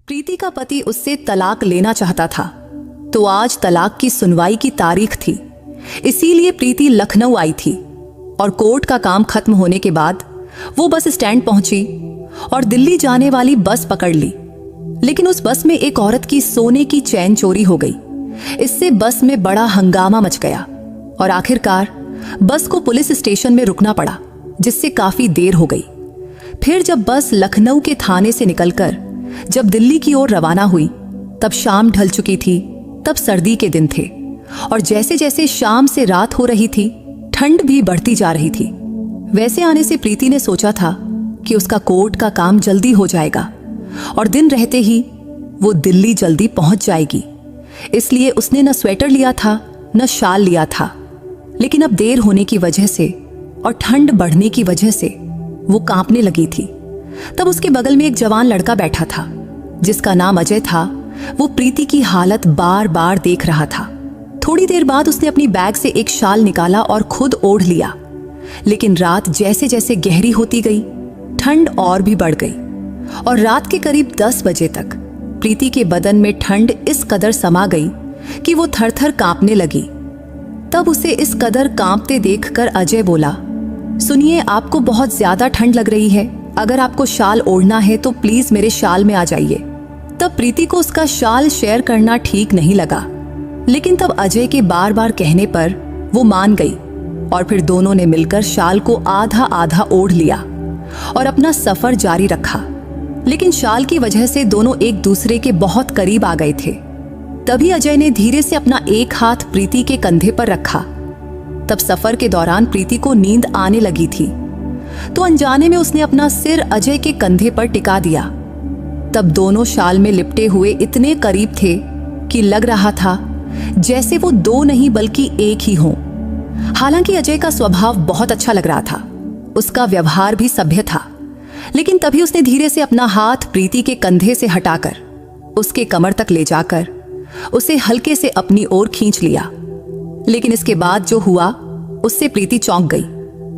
प्रीति का पति उससे तलाक लेना चाहता था, तो आज तलाक की सुनवाई की तारीख थी। इसीलिए प्रीति लखनऊ आई थी और कोर्ट का काम खत्म होने के बाद वो बस स्टैंड पहुंची और दिल्ली जाने वाली बस पकड़ ली। लेकिन उस बस में एक औरत की सोने की चैन चोरी हो गई। इससे बस में बड़ा हंगामा मच गया और आखिरकार बस को पुलिस स्टेशन में रुकना पड़ा, जिससे काफी देर हो गई। फिर जब बस लखनऊ के थाने से निकलकर जब दिल्ली की ओर रवाना हुई, तब शाम ढल चुकी थी। तब सर्दी के दिन थे और जैसे जैसे शाम से रात हो रही थी, ठंड भी बढ़ती जा रही थी। वैसे आने से प्रीति ने सोचा था कि उसका कोर्ट का काम जल्दी हो जाएगा और दिन रहते ही वो दिल्ली जल्दी पहुंच जाएगी। इसलिए उसने न स्वेटर लिया था न शाल लिया था। लेकिन अब देर होने की वजह से और ठंड बढ़ने की वजह से वो कांपने लगी थी। तब उसके बगल में एक जवान लड़का बैठा था, जिसका नाम अजय था। वो प्रीति की हालत बार बार देख रहा था। थोड़ी देर बाद उसने अपनी बैग से एक शाल निकाला और खुद ओढ़ लिया। लेकिन रात जैसे जैसे गहरी होती गई, ठंड और भी बढ़ गई और रात के करीब 10 बजे तक प्रीति के बदन में ठंड इस कदर समा गई कि वो थर थर कांपने लगी। तब उसे इस कदर कांपते देखकर अजय बोला, सुनिए, आपको बहुत ज्यादा ठंड लग रही है। अगर आपको शाल ओढ़ना है तो प्लीज मेरे शाल में आ जाइए। तब प्रीति को उसका शाल शेयर करना ठीक नहीं लगा, लेकिन तब अजय के बार बार कहने पर वो मान गई और फिर दोनों ने मिलकर शाल को आधा आधा ओढ़ लिया और अपना सफर जारी रखा। लेकिन शाल की वजह से दोनों एक दूसरे के बहुत करीब आ गए थे। तभी अजय ने धीरे से अपना एक हाथ प्रीति के कंधे पर रखा। तब सफर के दौरान प्रीति को नींद आने लगी थी, तो अनजाने में उसने अपना सिर अजय के कंधे पर टिका दिया। तब दोनों शाल में लिपटे हुए इतने करीब थे कि लग रहा था जैसे वो दो नहीं बल्कि एक ही हों। हालांकि अजय का स्वभाव बहुत अच्छा लग रहा था, उसका व्यवहार भी सभ्य था। लेकिन तभी उसने धीरे से अपना हाथ प्रीति के कंधे से हटाकर उसके कमर तक ले जाकर उसे हल्के से अपनी ओर खींच लिया। लेकिन इसके बाद जो हुआ उससे प्रीति चौंक गई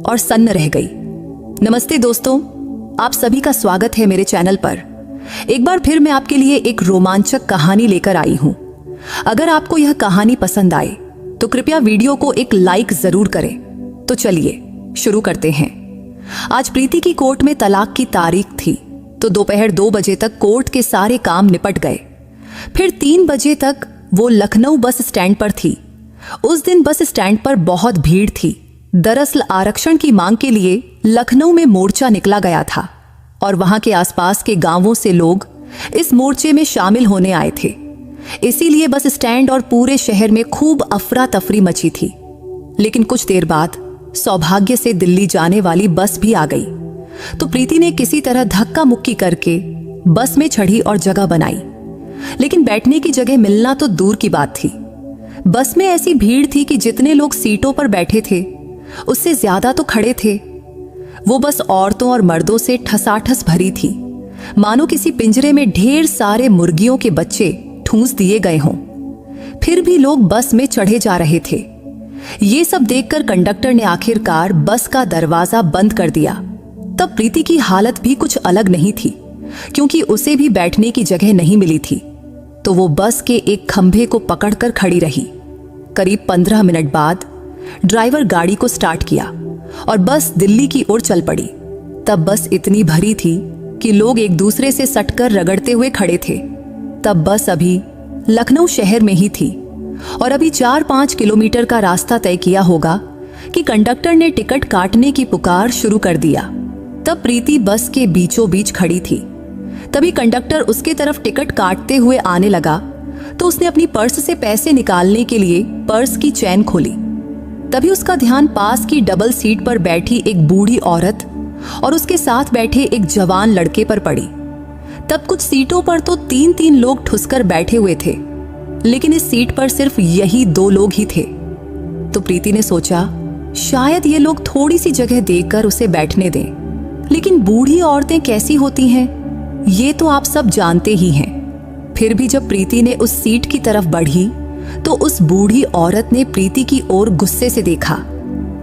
और सन्न रह गई। नमस्ते दोस्तों, आप सभी का स्वागत है मेरे चैनल पर। एक बार फिर मैं आपके लिए एक रोमांचक कहानी लेकर आई हूं। अगर आपको यह कहानी पसंद आए तो कृपया वीडियो को एक लाइक जरूर करें। तो चलिए शुरू करते हैं। आज प्रीति की कोर्ट में तलाक की तारीख थी, तो दोपहर 2 बजे तक कोर्ट के सारे काम निपट गए। फिर 3 बजे तक वो लखनऊ बस स्टैंड पर थी। उस दिन बस स्टैंड पर बहुत भीड़ थी। दरअसल आरक्षण की मांग के लिए लखनऊ में मोर्चा निकला गया था और वहां के आसपास के गांवों से लोग इस मोर्चे में शामिल होने आए थे। इसीलिए बस स्टैंड और पूरे शहर में खूब अफरा तफरी मची थी। लेकिन कुछ देर बाद सौभाग्य से दिल्ली जाने वाली बस भी आ गई, तो प्रीति ने किसी तरह धक्का मुक्की करके बस में चढ़ी और जगह बनाई। लेकिन बैठने की जगह मिलना तो दूर की बात थी। बस में ऐसी भीड़ थी कि जितने लोग सीटों पर बैठे थे उससे ज्यादा तो खड़े थे। वो बस औरतों और मर्दों से ठसाठस भरी थी, मानो किसी पिंजरे में ढेर सारे मुर्गियों के बच्चे ठूंस दिए गए हों। फिर भी लोग बस में चढ़े जा रहे थे। ये सब देखकर कंडक्टर ने आखिरकार बस का दरवाजा बंद कर दिया। तब प्रीति की हालत भी कुछ अलग नहीं थी, क्योंकि उसे भी बैठने की जगह नहीं मिली थी। तो वो बस के एक खंभे को पकड़कर खड़ी रही। करीब 15 मिनट बाद ड्राइवर गाड़ी को स्टार्ट किया और बस दिल्ली की ओर चल पड़ी। तब बस इतनी भरी थी कि लोग एक दूसरे से सटकर रगड़ते हुए खड़े थे। तब बस अभी लखनऊ शहर में ही थी और अभी 4-5 किलोमीटर का रास्ता तय किया होगा कि कंडक्टर ने टिकट काटने की पुकार शुरू कर दिया। तब प्रीति बस के बीचों बीच खड़ी थी। तभी कंडक्टर उसके तरफ टिकट काटते हुए आने लगा, तो उसने अपनी पर्स से पैसे निकालने के लिए पर्स की चैन खोली। तभी उसका ध्यान पास की डबल सीट पर बैठी एक बूढ़ी औरत और उसके साथ बैठे एक जवान लड़के पर पड़ी। तब कुछ सीटों पर तो 3-3 लोग ठुसकर बैठे हुए थे, लेकिन इस सीट पर सिर्फ यही 2 लोग ही थे। तो प्रीति ने सोचा, शायद ये लोग थोड़ी सी जगह देकर उसे बैठने दें। लेकिन बूढ़ी औरतें कैसी होती हैं, ये तो आप सब जानते ही हैं। फिर भी जब प्रीति ने उस सीट की तरफ बढ़ी, तो उस बूढ़ी औरत ने प्रीति की ओर गुस्से से देखा।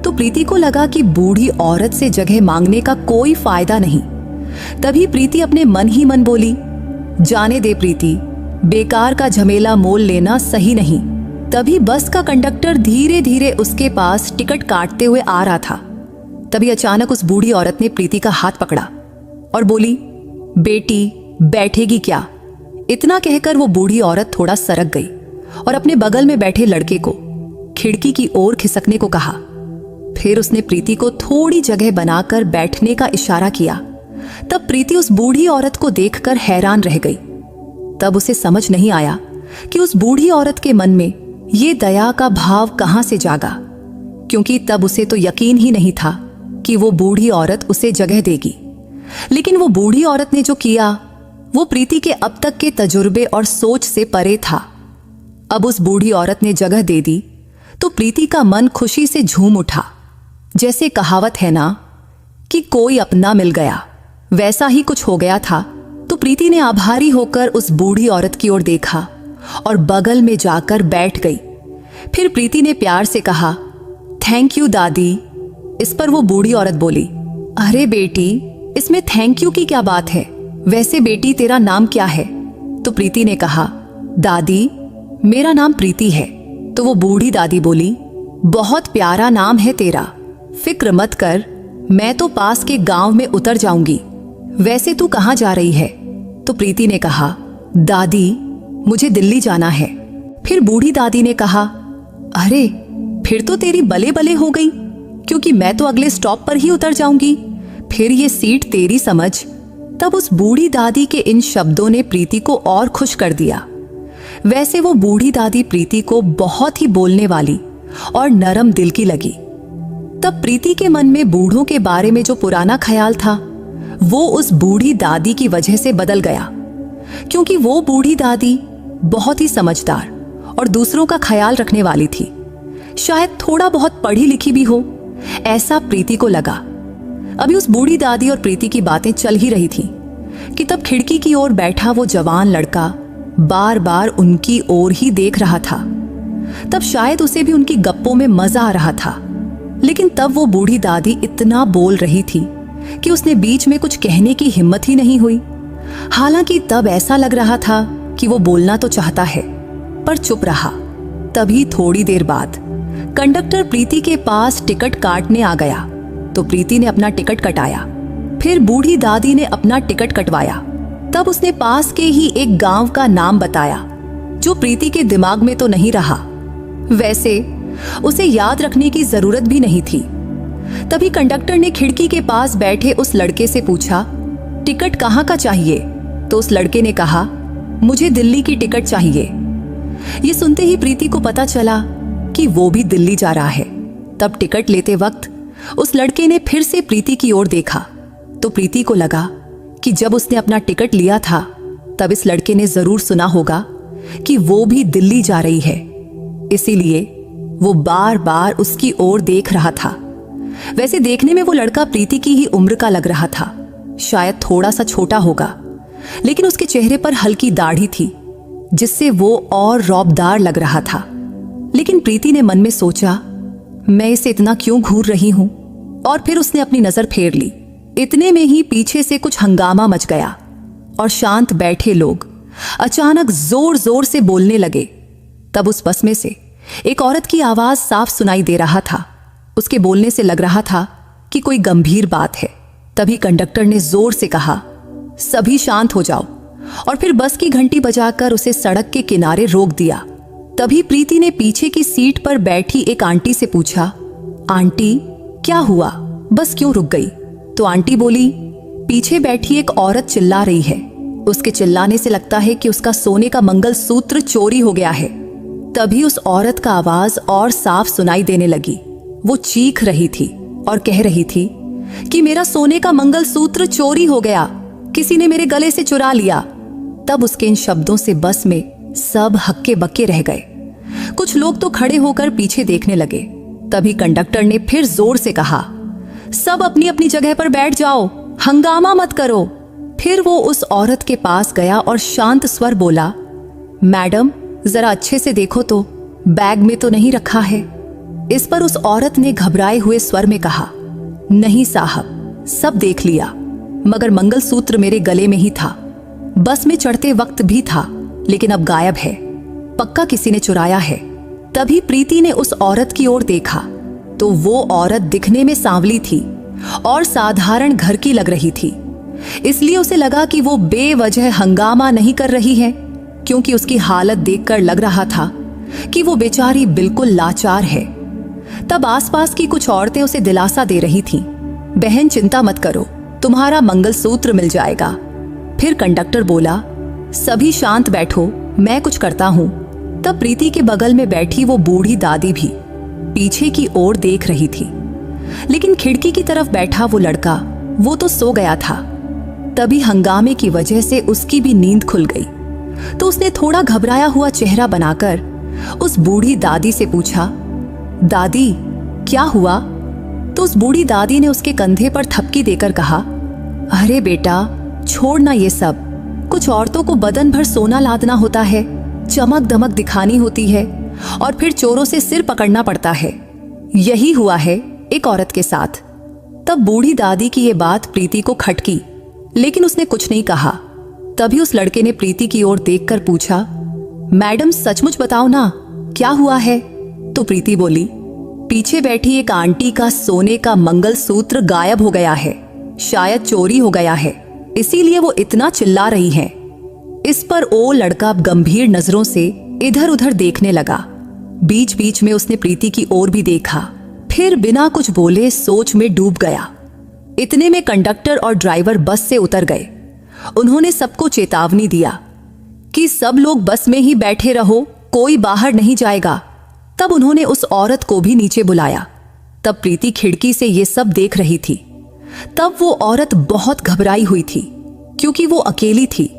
तो प्रीति को लगा कि बूढ़ी औरत से जगह मांगने का कोई फायदा नहीं। तभी प्रीति अपने मन ही मन बोली, जाने दे प्रीति, बेकार का झमेला मोल लेना सही नहीं। तभी बस का कंडक्टर धीरे धीरे उसके पास टिकट काटते हुए आ रहा था। तभी अचानक उस बूढ़ी औरत ने प्रीति का हाथ पकड़ा और बोली, बेटी बैठेगी क्या? इतना कहकर वो बूढ़ी औरत थोड़ा सरक गई और अपने बगल में बैठे लड़के को खिड़की की ओर खिसकने को कहा। फिर उसने प्रीति को थोड़ी जगह बनाकर बैठने का इशारा किया। तब प्रीति उस बूढ़ी औरत को देखकर हैरान रह गई। तब उसे समझ नहीं आया कि उस बूढ़ी औरत के मन में ये दया का भाव कहां से जागा, क्योंकि तब उसे तो यकीन ही नहीं था कि वो बूढ़ी औरत उसे जगह देगी। लेकिन वो बूढ़ी औरत ने जो किया वो प्रीति के अब तक के तजुर्बे और सोच से परे था। अब उस बूढ़ी औरत ने जगह दे दी तो प्रीति का मन खुशी से झूम उठा। जैसे कहावत है ना कि कोई अपना मिल गया, वैसा ही कुछ हो गया था। तो प्रीति ने आभारी होकर उस बूढ़ी औरत की ओर देखा और बगल में जाकर बैठ गई। फिर प्रीति ने प्यार से कहा, थैंक यू दादी। इस पर वो बूढ़ी औरत बोली, अरे बेटी, इसमें थैंक यू की क्या बात है? वैसे बेटी तेरा नाम क्या है? तो प्रीति ने कहा, दादी मेरा नाम प्रीति है। तो वो बूढ़ी दादी बोली, बहुत प्यारा नाम है तेरा, फिक्र मत कर, मैं तो पास के गांव में उतर जाऊंगी। वैसे तू कहाँ जा रही है? तो प्रीति ने कहा, दादी मुझे दिल्ली जाना है। फिर बूढ़ी दादी ने कहा, अरे फिर तो तेरी बले बले हो गई, क्योंकि मैं तो अगले स्टॉप पर ही उतर जाऊंगी, फिर ये सीट तेरी समझ। तब उस बूढ़ी दादी के इन शब्दों ने प्रीति को और खुश कर दिया। वैसे वो बूढ़ी दादी प्रीति को बहुत ही बोलने वाली और नरम दिल की लगी। तब प्रीति के मन में बूढ़ों के बारे में जो पुराना ख्याल था वो उस बूढ़ी दादी की वजह से बदल गया, क्योंकि वो बूढ़ी दादी बहुत ही समझदार और दूसरों का ख्याल रखने वाली थी। शायद थोड़ा बहुत पढ़ी लिखी भी हो, ऐसा प्रीति को लगा। अभी उस बूढ़ी दादी और प्रीति की बातें चल ही रही थी कि तब खिड़की की ओर बैठा वो जवान लड़का बार बार उनकी ओर ही देख रहा था। तब शायद उसे भी उनकी गप्पों में मजा आ रहा था। लेकिन तब वो बूढ़ी दादी इतना बोल रही थी कि उसने बीच में कुछ कहने की हिम्मत ही नहीं हुई। हालांकि तब ऐसा लग रहा था कि वो बोलना तो चाहता है पर चुप रहा। तभी थोड़ी देर बाद कंडक्टर प्रीति के पास टिकट काटने आ गया। तो प्रीति ने अपना टिकट कटाया। फिर बूढ़ी दादी ने अपना टिकट कटवाया। तब उसने पास के ही एक गांव का नाम बताया जो प्रीति के दिमाग में तो नहीं रहा। वैसे उसे याद रखने की जरूरत भी नहीं थी। तभी कंडक्टर ने खिड़की के पास बैठे उस लड़के से पूछा, टिकट कहाँ का चाहिए? तो उस लड़के ने कहा, मुझे दिल्ली की टिकट चाहिए। ये सुनते ही प्रीति को पता चला कि वो भी दिल्ली जा रहा है। तब टिकट लेते वक्त उस लड़के ने फिर से प्रीति की ओर देखा। तो प्रीति को लगा कि जब उसने अपना टिकट लिया था तब इस लड़के ने जरूर सुना होगा कि वो भी दिल्ली जा रही है, इसीलिए वो बार बार उसकी ओर देख रहा था। वैसे देखने में वो लड़का प्रीति की ही उम्र का लग रहा था, शायद थोड़ा सा छोटा होगा, लेकिन उसके चेहरे पर हल्की दाढ़ी थी जिससे वो और रौबदार लग रहा था। लेकिन प्रीति ने मन में सोचा, मैं इसे इतना क्यों घूर रही हूं? और फिर उसने अपनी नजर फेर ली। इतने में ही पीछे से कुछ हंगामा मच गया और शांत बैठे लोग अचानक जोर जोर से बोलने लगे। तब उस बस में से एक औरत की आवाज साफ सुनाई दे रहा था। उसके बोलने से लग रहा था कि कोई गंभीर बात है। तभी कंडक्टर ने जोर से कहा, सभी शांत हो जाओ, और फिर बस की घंटी बजाकर उसे सड़क के किनारे रोक दिया। तभी प्रीति ने पीछे की सीट पर बैठी एक आंटी से पूछा, आंटी क्या हुआ, बस क्यों रुक गई? तो आंटी बोली, पीछे बैठी एक औरत चिल्ला रही है, उसके चिल्लाने से लगता है कि उसका सोने का मंगलसूत्र चोरी हो गया है। तभी उस औरत का आवाज और साफ सुनाई देने लगी। वो चीख रही थी और कह रही थी कि मेरा सोने का मंगलसूत्र चोरी हो गया, किसी ने मेरे गले से चुरा लिया। तब उसके इन शब्दों से बस में सब हक्के बक्के रह गए। कुछ लोग तो खड़े होकर पीछे देखने लगे। तभी कंडक्टर ने फिर जोर से कहा, सब अपनी अपनी जगह पर बैठ जाओ, हंगामा मत करो। फिर वो उस औरत के पास गया और शांत स्वर बोला, मैडम जरा अच्छे से देखो तो, बैग में तो नहीं रखा है? इस पर उस औरत ने घबराए हुए स्वर में कहा, नहीं साहब, सब देख लिया, मगर मंगलसूत्र मेरे गले में ही था। बस में चढ़ते वक्त भी था, लेकिन अब गायब है। पक्का किसी ने चुराया है। तभी प्रीति ने उस औरत की ओर देखा तो वो औरत दिखने में सांवली थी और साधारण घर की लग रही थी। इसलिए उसे लगा कि वो बेवजह हंगामा नहीं कर रही है, क्योंकि उसकी हालत देखकर लग रहा था कि वो बेचारी बिल्कुल लाचार है। तब आसपास की कुछ औरतें उसे दिलासा दे रही थीं, बहन चिंता मत करो, तुम्हारा मंगलसूत्र मिल जाएगा। फिर कंडक्टर बोला, सभी शांत बैठो, मैं कुछ करता हूं। तब प्रीति के बगल में बैठी वो बूढ़ी दादी भी पीछे की ओर देख रही थी, लेकिन खिड़की की तरफ बैठा वो लड़का, वो तो सो गया था। तभी हंगामे की वजह से उसकी भी नींद खुल गई, तो उसने थोड़ा घबराया हुआ चेहरा बनाकर उस बूढ़ी दादी से पूछा, दादी क्या हुआ? तो उस बूढ़ी दादी ने उसके कंधे पर थपकी देकर कहा, अरे बेटा छोड़ ना ये सब, कुछ औरतों को बदन भर सोना लादना होता है, चमक दमक दिखानी होती है और फिर चोरों से सिर पकड़ना पड़ता है। यही हुआ है एक औरत के साथ। तब बूढ़ी दादी की ये बात प्रीति को खटकी, लेकिन उसने कुछ नहीं कहा। तभी उस लड़के ने प्रीति की ओर देखकर पूछा, मैडम सचमुच बताओ ना, क्या हुआ है? तो प्रीति बोली, पीछे बैठी एक आंटी का सोने का मंगलसूत्र गायब हो गया है, शायद चोरी हो गया है, इसीलिए वो इतना चिल्ला रही है। इस पर वो लड़का गंभीर नजरों से इधर उधर देखने लगा। बीच बीच में उसने प्रीति की ओर भी देखा, फिर बिना कुछ बोले सोच में डूब गया। इतने में कंडक्टर और ड्राइवर बस से उतर गए। उन्होंने सबको चेतावनी दिया कि सब लोग बस में ही बैठे रहो, कोई बाहर नहीं जाएगा। तब उन्होंने उस औरत को भी नीचे बुलाया। तब प्रीति खिड़की से ये सब देख रही थी। तब वो औरत बहुत घबराई हुई थी, क्योंकि वो अकेली थी,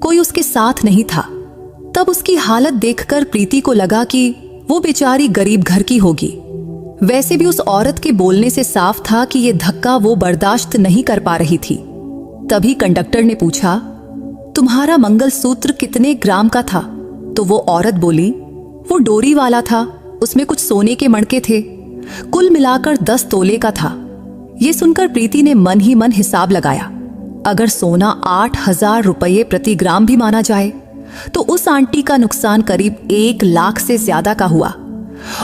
कोई उसके साथ नहीं था। तब उसकी हालत देखकर प्रीति को लगा कि वो बेचारी गरीब घर की होगी। वैसे भी उस औरत के बोलने से साफ था कि ये धक्का वो बर्दाश्त नहीं कर पा रही थी। तभी कंडक्टर ने पूछा, तुम्हारा मंगलसूत्र कितने ग्राम का था? तो वो औरत बोली, वो डोरी वाला था, उसमें कुछ सोने के मणके थे, कुल मिलाकर 10 तोले का था। ये सुनकर प्रीति ने मन ही मन हिसाब लगाया। अगर सोना 8,000 रुपये प्रति ग्राम भी माना जाए तो उस आंटी का नुकसान करीब 1 लाख से ज्यादा का हुआ।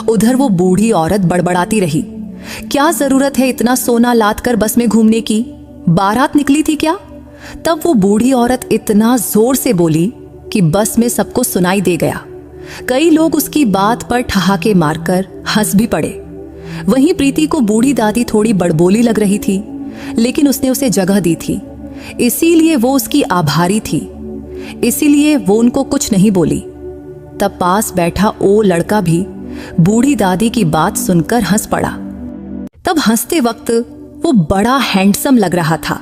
उधर वो बूढ़ी औरत बड़बड़ाती रही, क्या जरूरत है इतना सोना लाद कर बस में घूमने की, बारात निकली थी क्या? तब वो बूढ़ी औरत इतना जोर से बोली कि बस में सबको सुनाई दे गया। कई लोग उसकी बात पर ठहाके मारकर हंस भी पड़े। वहीं प्रीति को बूढ़ी दादी थोड़ी बड़बोली लग रही थी, लेकिन उसने उसे जगह दी थी, इसीलिए वो उसकी आभारी थी, इसीलिए वो उनको कुछ नहीं बोली। तब पास बैठा वो लड़का भी बूढ़ी दादी की बात सुनकर हंस पड़ा। तब हंसते वक्त वो बड़ा हैंडसम लग रहा था,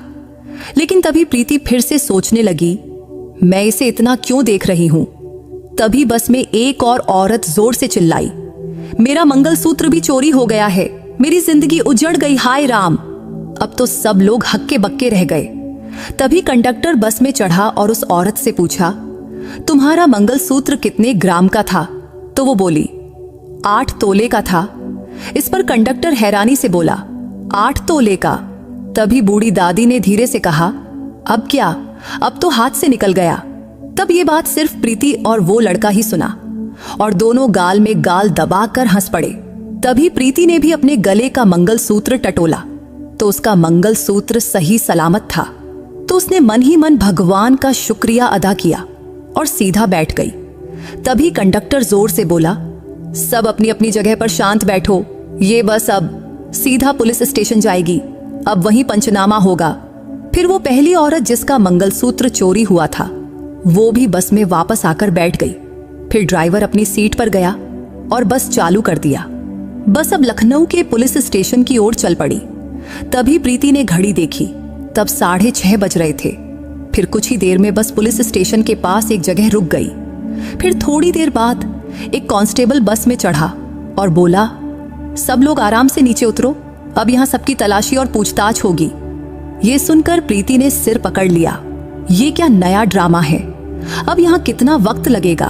लेकिन तभी प्रीति फिर से सोचने लगी, मैं इसे इतना क्यों देख रही हूं? तभी बस में एक और औरत जोर से चिल्लाई, मेरा मंगलसूत्र भी चोरी हो गया है, मेरी जिंदगी उजड़ गई, हाय राम। अब तो सब लोग हक्के बक्के रह गए। तभी कंडक्टर बस में चढ़ा और उस औरत से पूछा, तुम्हारा मंगलसूत्र कितने ग्राम का था? तो वो बोली, 8 तोले का था। इस पर कंडक्टर हैरानी से बोला, 8 तोले का? तभी बूढ़ी दादी ने धीरे से कहा, अब क्या, अब तो हाथ से निकल गया। तब ये बात सिर्फ प्रीति और वो लड़का ही सुना और दोनों गाल में गाल दबाकर हंस पड़े। तभी प्रीति ने भी अपने गले का मंगलसूत्र टटोला तो उसका मंगलसूत्र सही सलामत था। तो उसने मन ही मन भगवान का शुक्रिया अदा किया और सीधा बैठ गई। तभी कंडक्टर जोर से बोला, सब अपनी अपनी जगह पर शांत बैठो, ये बस अब सीधा पुलिस स्टेशन जाएगी, अब वहीं पंचनामा होगा। फिर वो पहली औरत जिसका मंगलसूत्र चोरी हुआ था वो भी बस में वापस आकर बैठ गई। फिर ड्राइवर अपनी सीट पर गया और बस चालू कर दिया। बस अब लखनऊ के पुलिस स्टेशन की ओर चल पड़ी। तभी प्रीति ने घड़ी देखी, तब 6:30 बज रहे थे। फिर कुछ ही देर में बस पुलिस स्टेशन के पास एक जगह रुक गई। फिर थोड़ी देर बाद एक कांस्टेबल बस में चढ़ा और बोला, सब लोग आराम से नीचे उतरो, अब यहाँ सबकी तलाशी और पूछताछ होगी। ये सुनकर प्रीति ने सिर पकड़ लिया, ये क्या नया ड्रामा है, अब यहाँ कितना वक्त लगेगा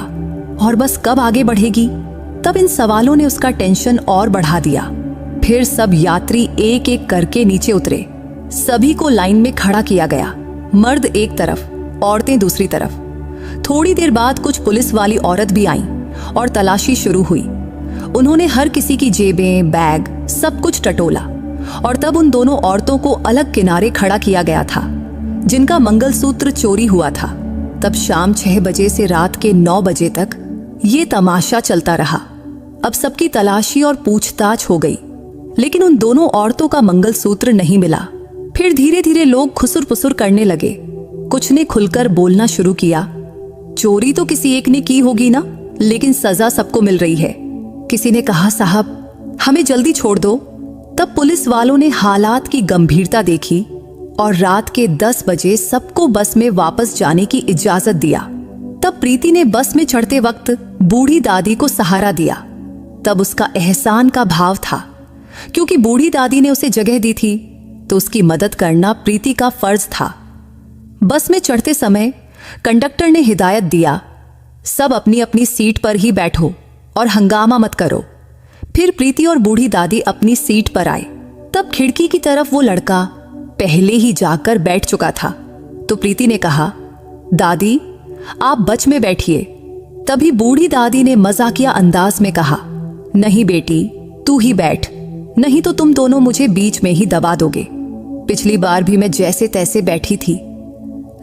और बस कब आगे बढ़ेगी। तब इन सवालों ने उसका टेंशन और बढ़ा दिया। फिर सब यात्री एक एक करके नीचे उतरे। सभी को लाइन में खड़ा किया गया, मर्द एक तरफ औरतें दूसरी तरफ। थोड़ी देर बाद कुछ पुलिस वाली औरत भी आईं और तलाशी शुरू हुई। उन्होंने हर किसी की जेबें, बैग, सब कुछ टटोला और तब उन दोनों औरतों को अलग किनारे खड़ा किया गया था जिनका मंगलसूत्र चोरी हुआ था। तब शाम 6 बजे से रात के 9 बजे तक ये तमाशा चलता रहा। अब सबकी तलाशी और पूछताछ हो गई, लेकिन उन दोनों औरतों का मंगलसूत्र नहीं मिला। फिर धीरे धीरे लोग खुसुर पुसुर करने लगे। कुछ ने खुलकर बोलना शुरू किया, चोरी तो किसी एक ने की होगी ना, लेकिन सजा सबको मिल रही है। किसी ने कहा, साहब हमें जल्दी छोड़ दो। तब पुलिस वालों ने हालात की गंभीरता देखी और रात के 10 बजे सबको बस में वापस जाने की इजाजत दिया। तब प्रीति ने बस में चढ़ते वक्त बूढ़ी दादी को सहारा दिया। तब उसका एहसान का भाव था, क्योंकि बूढ़ी दादी ने उसे जगह दी थी तो उसकी मदद करना प्रीति का फर्ज था। बस में चढ़ते समय कंडक्टर ने हिदायत दिया, सब अपनी अपनी सीट पर ही बैठो और हंगामा मत करो। फिर प्रीति और बूढ़ी दादी अपनी सीट पर आए। तब खिड़की की तरफ वो लड़का पहले ही जाकर बैठ चुका था। तो प्रीति ने कहा, दादी आप बच में बैठिए। तभी बूढ़ी दादी ने मजाकिया अंदाज में कहा, नहीं बेटी तू ही बैठ, नहीं तो तुम दोनों मुझे बीच में ही दबा दोगे। पिछली बार भी मैं जैसे तैसे बैठी थी।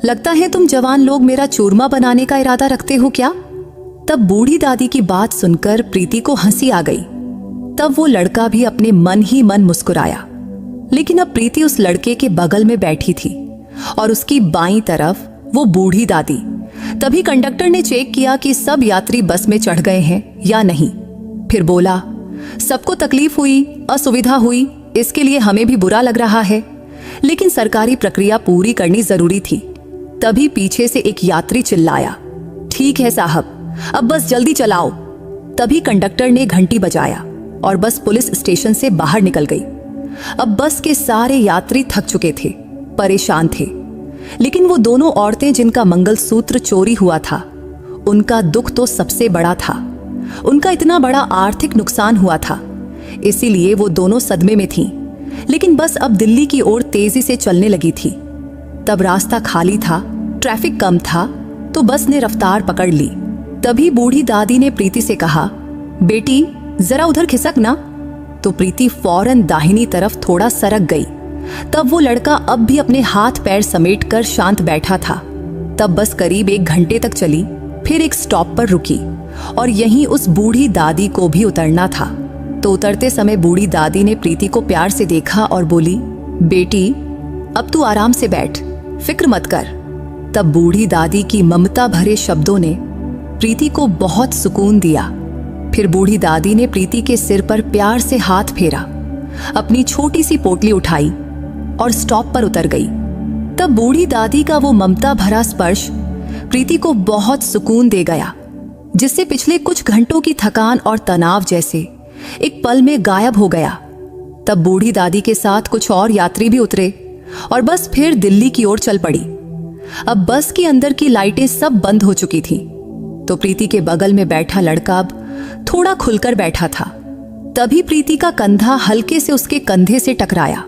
लगता है तुम जवान लोग मेरा चूरमा बनाने का इरादा रखते हो क्या? तब बूढ़ी दादी की बात सुनकर प्रीति को हंसी आ गई। तब वो लड़का भी अपने मन ही मन मुस्कुराया। लेकिन अब प्रीति उस लड़के के बगल में बैठी थी और उसकी बाईं तरफ वो बूढ़ी दादी। तभी कंडक्टर ने चेक किया कि सब यात्री बस में चढ़ गए हैं या नहीं। फिर बोला, सबको तकलीफ हुई, असुविधा हुई, इसके लिए हमें भी बुरा लग रहा है, लेकिन सरकारी प्रक्रिया पूरी करनी जरूरी थी। तभी पीछे से एक यात्री चिल्लाया, ठीक है साहब, अब बस जल्दी चलाओ। तभी कंडक्टर ने घंटी बजाया और बस पुलिस स्टेशन से बाहर निकल गई। अब बस के सारे यात्री थक चुके थे, परेशान थे, लेकिन वो दोनों औरतें जिनका मंगलसूत्र चोरी हुआ था, उनका दुख तो सबसे बड़ा था। उनका इतना बड़ा आर्थिक नुकसान हुआ था, इसीलिए वो दोनों सदमे में थीं। लेकिन बस अब दिल्ली की ओर तेजी से चलने लगी थी। तब रास्ता खाली था, ट्रैफिक कम था, तो बस ने रफ्तार पकड़ ली। तभी बूढ़ी दादी ने प्रीति से कहा, बेटी जरा उधर खिसक ना। तो प्रीति फौरन दाहिनी तरफ थोड़ा सरक गई। तब वो लड़का अब भी अपने हाथ पैर समेटकर शांत बैठा था। तब बस करीब 1 घंटे तक चली, फिर एक स्टॉप पर रुकी और यहीं उस बूढ़ी दादी को भी उतरना था। तो उतरते समय बूढ़ी दादी ने प्रीति को प्यार से देखा और बोली, बेटी अब तू आराम से बैठ, फिक्र मत कर। तब बूढ़ी दादी की ममता भरे शब्दों ने प्रीति को बहुत सुकून दिया। फिर बूढ़ी दादी ने प्रीति के सिर पर प्यार से हाथ फेरा, अपनी छोटी सी पोटली उठाई और स्टॉप पर उतर गई। तब बूढ़ी दादी का वो ममता भरा स्पर्श प्रीति को बहुत सुकून दे गया, जिससे पिछले कुछ घंटों की थकान और तनाव जैसे एक पल में गायब हो गया। तब बूढ़ी दादी के साथ कुछ और यात्री भी उतरे और बस फिर दिल्ली की ओर चल पड़ी। अब बस के अंदर की लाइटें सब बंद हो चुकी थी। तो प्रीति के बगल में बैठा लड़का अब थोड़ा खुलकर बैठा था। तभी प्रीति का कंधा हल्के से उसके कंधे से टकराया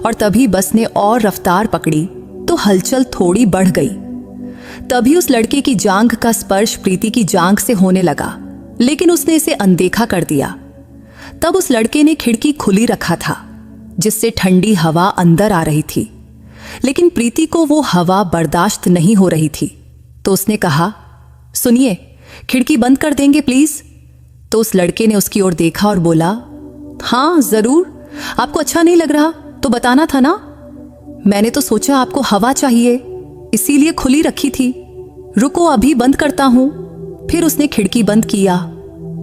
और तभी बस ने और रफ्तार पकड़ी तो हलचल थोड़ी बढ़ गई। तभी उस लड़के की जांघ का स्पर्श प्रीति की जांघ से होने लगा, लेकिन उसने इसे अनदेखा कर दिया। तब उस लड़के ने खिड़की खुली रखा था, जिससे ठंडी हवा अंदर आ रही थी, लेकिन प्रीति को वो हवा बर्दाश्त नहीं हो रही थी। तो उसने कहा, सुनिए, खिड़की बंद कर देंगे प्लीज। तो उस लड़के ने उसकी ओर देखा और बोला, हाँ जरूर, आपको अच्छा नहीं लग रहा तो बताना था ना। मैंने तो सोचा आपको हवा चाहिए, इसीलिए खुली रखी थी। रुको अभी बंद करता हूं। फिर उसने खिड़की बंद किया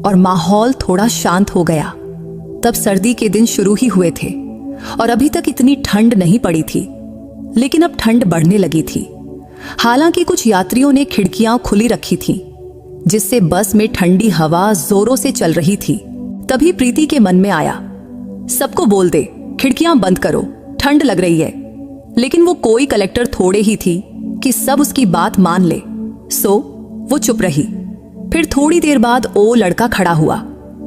और माहौल थोड़ा शांत हो गया। तब सर्दी के दिन शुरू ही हुए थे और अभी तक इतनी ठंड नहीं पड़ी थी, लेकिन अब ठंड बढ़ने लगी थी। हालांकि कुछ यात्रियों ने खिड़कियां खुली रखी थीं, जिससे बस में ठंडी हवा जोरों से चल रही थी। तभी प्रीति के मन में आया, सबको बोल दे खिड़कियां बंद करो, ठंड लग रही है। लेकिन वो कोई कलेक्टर थोड़े ही थी कि सब उसकी बात मान ले, सो वो चुप रही। फिर थोड़ी देर बाद वो लड़का खड़ा हुआ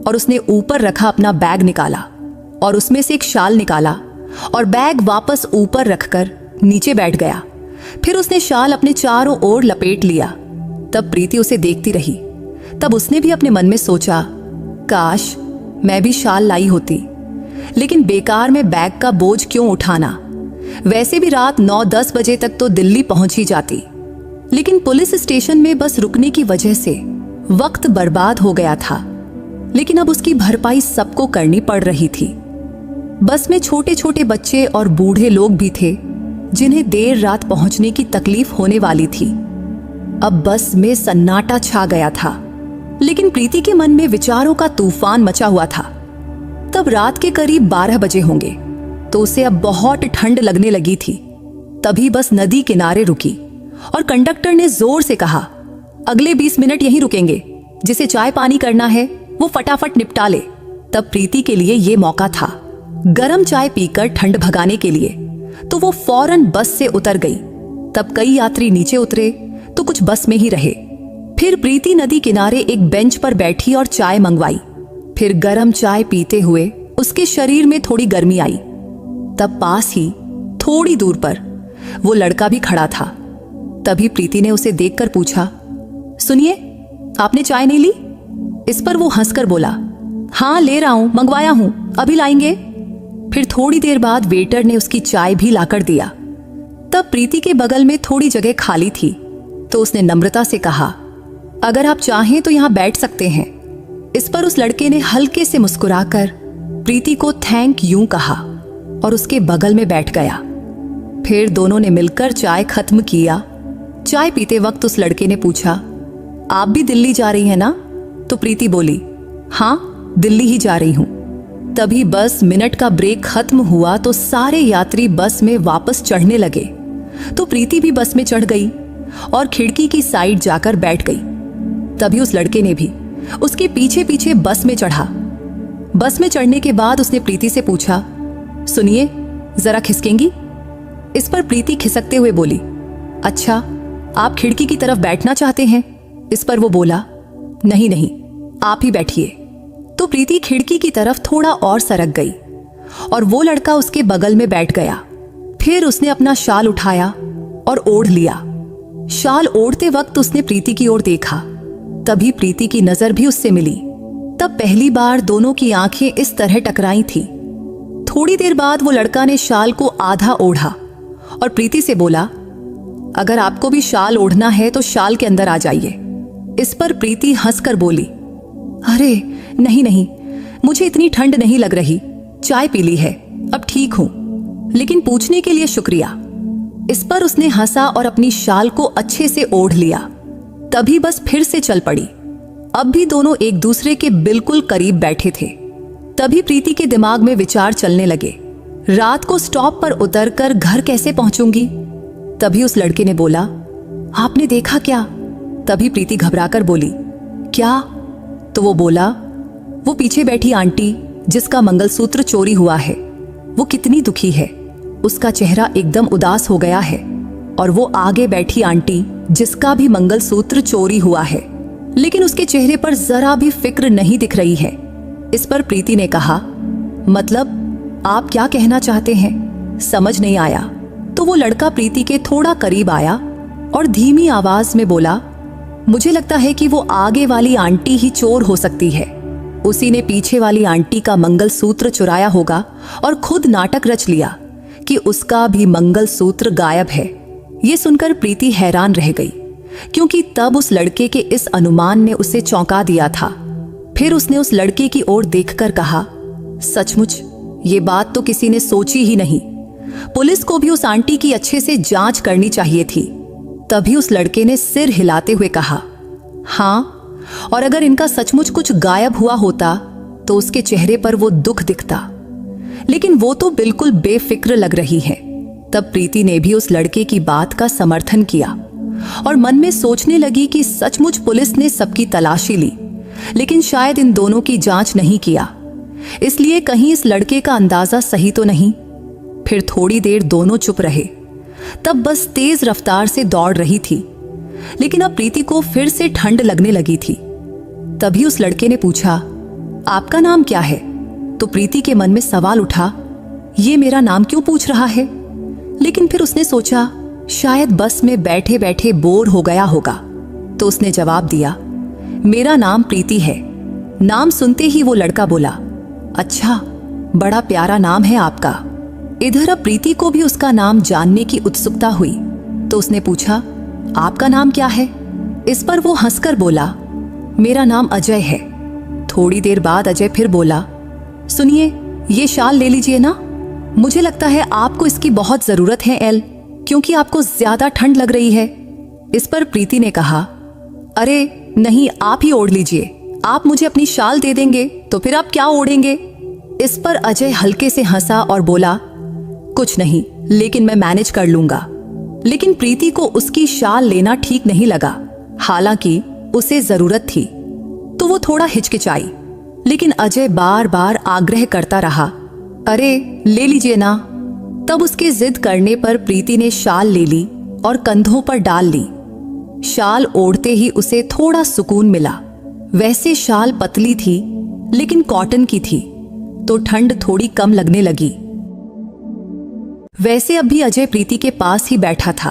और उसने ऊपर रखा अपना बैग निकाला और उसमें से एक शाल निकाला और बैग वापस ऊपर रखकर नीचे बैठ गया। फिर उसने शाल अपने चारों ओर लपेट लिया। तब प्रीति उसे देखती रही। तब उसने भी अपने मन में सोचा, काश मैं भी शाल लाई होती, लेकिन बेकार में बैग का बोझ क्यों उठाना। वैसे भी रात 9-10 बजे तक तो दिल्ली पहुंच ही जाती, लेकिन पुलिस स्टेशन में बस रुकने की वजह से वक्त बर्बाद हो गया था। लेकिन अब उसकी भरपाई सबको करनी पड़ रही थी। बस में छोटे छोटे बच्चे और बूढ़े लोग भी थे जिन्हें देर रात पहुंचने की तकलीफ होने वाली थी। अब बस में सन्नाटा छा गया था, लेकिन प्रीति के मन में विचारों का तूफान मचा हुआ था। तब रात के करीब 12 बजे होंगे, तो उसे अब बहुत ठंड लगने लगी थी। तभी बस नदी किनारे रुकी और कंडक्टर ने जोर से कहा, अगले 20 मिनट यहीं रुकेंगे, जिसे चाय पानी करना है वो फटाफट निपटा ले। तब प्रीति के लिए ये मौका था गरम चाय पीकर ठंड भगाने के लिए, तो वो फौरन बस से उतर गई। तब कई यात्री नीचे उतरे तो कुछ बस में ही रहे। फिर प्रीति नदी किनारे एक बेंच पर बैठी और चाय मंगवाई। फिर गरम चाय पीते हुए उसके शरीर में थोड़ी गर्मी आई। तब पास ही थोड़ी दूर पर वो लड़का भी खड़ा था। तभी प्रीति ने उसे देखकर पूछा, सुनिए, आपने चाय नहीं ली? इस पर वो हंसकर बोला, हाँ ले रहा हूं, मंगवाया हूं, अभी लाएंगे। फिर थोड़ी देर बाद वेटर ने उसकी चाय भी लाकर दिया। तब प्रीति के बगल में थोड़ी जगह खाली थी, तो उसने नम्रता से कहा, अगर आप चाहें तो यहां बैठ सकते हैं। इस पर उस लड़के ने हल्के से मुस्कुराकर प्रीति को थैंक यू कहा और उसके बगल में बैठ गया। फिर दोनों ने मिलकर चाय खत्म किया। चाय पीते वक्त उस लड़के ने पूछा, आप भी दिल्ली जा रही हैं ना? तो प्रीति बोली, हाँ दिल्ली ही जा रही हूं। तभी बस मिनट का ब्रेक खत्म हुआ तो सारे यात्री बस में वापस चढ़ने लगे। तो प्रीति भी बस में चढ़ गई और खिड़की की साइड जाकर बैठ गई। तभी उस लड़के ने भी उसके पीछे पीछे बस में चढ़ा। बस में चढ़ने के बाद उसने प्रीति से पूछा, सुनिए, जरा खिसकेंगी? इस पर प्रीति खिसकते हुए बोली, अच्छा आप खिड़की की तरफ बैठना चाहते हैं? इस पर वो बोला, नहीं नहीं, आप ही बैठिए। तो प्रीति खिड़की की तरफ थोड़ा और सरक गई और वो लड़का उसके बगल में बैठ गया। फिर उसने अपना शाल उठाया और ओढ़ लिया। शाल ओढ़ते वक्त उसने प्रीति की ओर देखा। तभी प्रीति की नजर भी उससे मिली। तब पहली बार दोनों की आंखें इस तरह टकराई थी। थोड़ी देर बाद वो लड़का ने शाल को आधा ओढ़ा और प्रीति से बोला, अगर आपको भी शाल ओढ़ना है तो शाल के अंदर आ जाइए। इस पर प्रीति हंसकर बोली, अरे नहीं नहीं, मुझे इतनी ठंड नहीं लग रही, चाय पी ली है, अब ठीक हूं, लेकिन पूछने के लिए शुक्रिया। इस पर उसने हंसा और अपनी शाल को अच्छे से ओढ़ लिया। तभी बस फिर से चल पड़ी। अब भी दोनों एक दूसरे के बिल्कुल करीब बैठे थे। तभी प्रीति के दिमाग में विचार चलने लगे, रात को स्टॉप पर उतरकर घर कैसे पहुंचूंगी? तभी उस लड़के ने बोला, आपने देखा क्या? तभी प्रीति घबराकर बोली, क्या? तो वो बोला, वो पीछे बैठी आंटी जिसका मंगलसूत्र चोरी हुआ है, वो कितनी दुखी है, उसका चेहरा एकदम उदास हो गया है। और वो आगे बैठी आंटी जिसका भी मंगलसूत्र चोरी हुआ है, लेकिन उसके चेहरे पर जरा भी फिक्र नहीं दिख रही है। इस पर प्रीति ने कहा, मतलब आप क्या कहना चाहते हैं? समझ नहीं आया। तो वो लड़का प्रीति के थोड़ा करीब आया और धीमी आवाज में बोला, मुझे लगता है कि वो आगे वाली आंटी ही चोर हो सकती है। उसी ने पीछे वाली आंटी का मंगलसूत्र चुराया होगा और खुद नाटक रच लिया कि उसका भी मंगलसूत्र गायब है। ये सुनकर प्रीति हैरान रह गई, क्योंकि तब उस लड़के के इस अनुमान ने उसे चौंका दिया था। फिर उसने उस लड़के की ओर देखकर कहा, सचमुच ये बात तो किसी ने सोची ही नहीं। पुलिस को भी उस आंटी की अच्छे से जांच करनी चाहिए थी। तभी उस लड़के ने सिर हिलाते हुए कहा, हाँ, और अगर इनका सचमुच कुछ गायब हुआ होता तो उसके चेहरे पर वो दुख दिखता, लेकिन वो तो बिल्कुल बेफिक्र लग रही है। तब प्रीति ने भी उस लड़के की बात का समर्थन किया और मन में सोचने लगी कि सचमुच पुलिस ने सबकी तलाशी ली, लेकिन शायद इन दोनों की जांच नहीं किया, इसलिए कहीं इस लड़के का अंदाजा सही तो नहीं। फिर थोड़ी देर दोनों चुप रहे। तब बस तेज रफ्तार से दौड़ रही थी, लेकिन अब प्रीति को फिर से ठंड लगने लगी थी। तभी उस लड़के ने पूछा, आपका नाम क्या है? तो प्रीति के मन में सवाल उठा, ये मेरा नाम क्यों पूछ रहा है? लेकिन फिर उसने सोचा, शायद बस में बैठे बैठे बोर हो गया होगा। तो उसने जवाब दिया, मेरा नाम प्रीति है। नाम सुनते ही वो लड़का बोला, अच्छा, बड़ा प्यारा नाम है आपका। इधर अब प्रीति को भी उसका नाम जानने की उत्सुकता हुई, तो उसने पूछा, आपका नाम क्या है? इस पर वो हंसकर बोला, मेरा नाम अजय है। थोड़ी देर बाद अजय फिर बोला, सुनिए, ये शाल ले लीजिए ना, मुझे लगता है आपको इसकी बहुत जरूरत है एल, क्योंकि आपको ज्यादा ठंड लग रही है। इस पर प्रीति ने कहा, अरे नहीं, आप ही ओढ़ लीजिए, आप मुझे अपनी शाल दे देंगे तो फिर आप क्या ओढ़ेंगे? इस पर अजय हल्के से हंसा और बोला, कुछ नहीं, लेकिन मैं मैनेज कर लूंगा। लेकिन प्रीति को उसकी शाल लेना ठीक नहीं लगा, हालांकि उसे जरूरत थी, तो वो थोड़ा हिचकिचाई। लेकिन अजय बार बार आग्रह करता रहा, अरे ले लीजिए ना। तब उसके जिद करने पर प्रीति ने शाल ले ली और कंधों पर डाल ली। शाल ओढ़ते ही उसे थोड़ा सुकून मिला। वैसे शाल पतली थी, लेकिन कॉटन की थी, तो ठंड थोड़ी कम लगने लगी। वैसे अब भी अजय प्रीति के पास ही बैठा था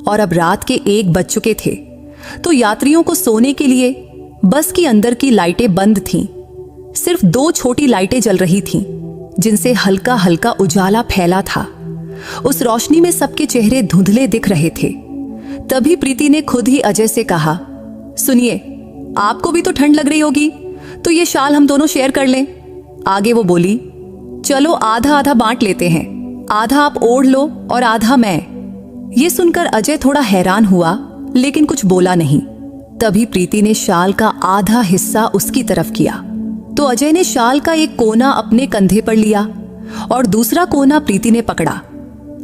और अब रात के 1 बज चुके थे, तो यात्रियों को सोने के लिए बस के अंदर की लाइटें बंद थीं। सिर्फ 2 छोटी लाइटें जल रही थीं, जिनसे हल्का हल्का उजाला फैला था। उस रोशनी में सबके चेहरे धुंधले दिख रहे थे। तभी प्रीति ने खुद ही अजय से कहा, सुनिए, आपको भी तो ठंड लग रही होगी, तो ये शाल हम दोनों शेयर कर लें। आगे वो बोली, चलो आधा आधा बांट लेते हैं, आधा आप ओढ़ लो और आधा मैं। ये सुनकर अजय थोड़ा हैरान हुआ, लेकिन कुछ बोला नहीं। तभी प्रीति ने शाल का आधा हिस्सा उसकी तरफ किया, तो अजय ने शाल का एक कोना अपने कंधे पर लिया और दूसरा कोना प्रीति ने पकड़ा।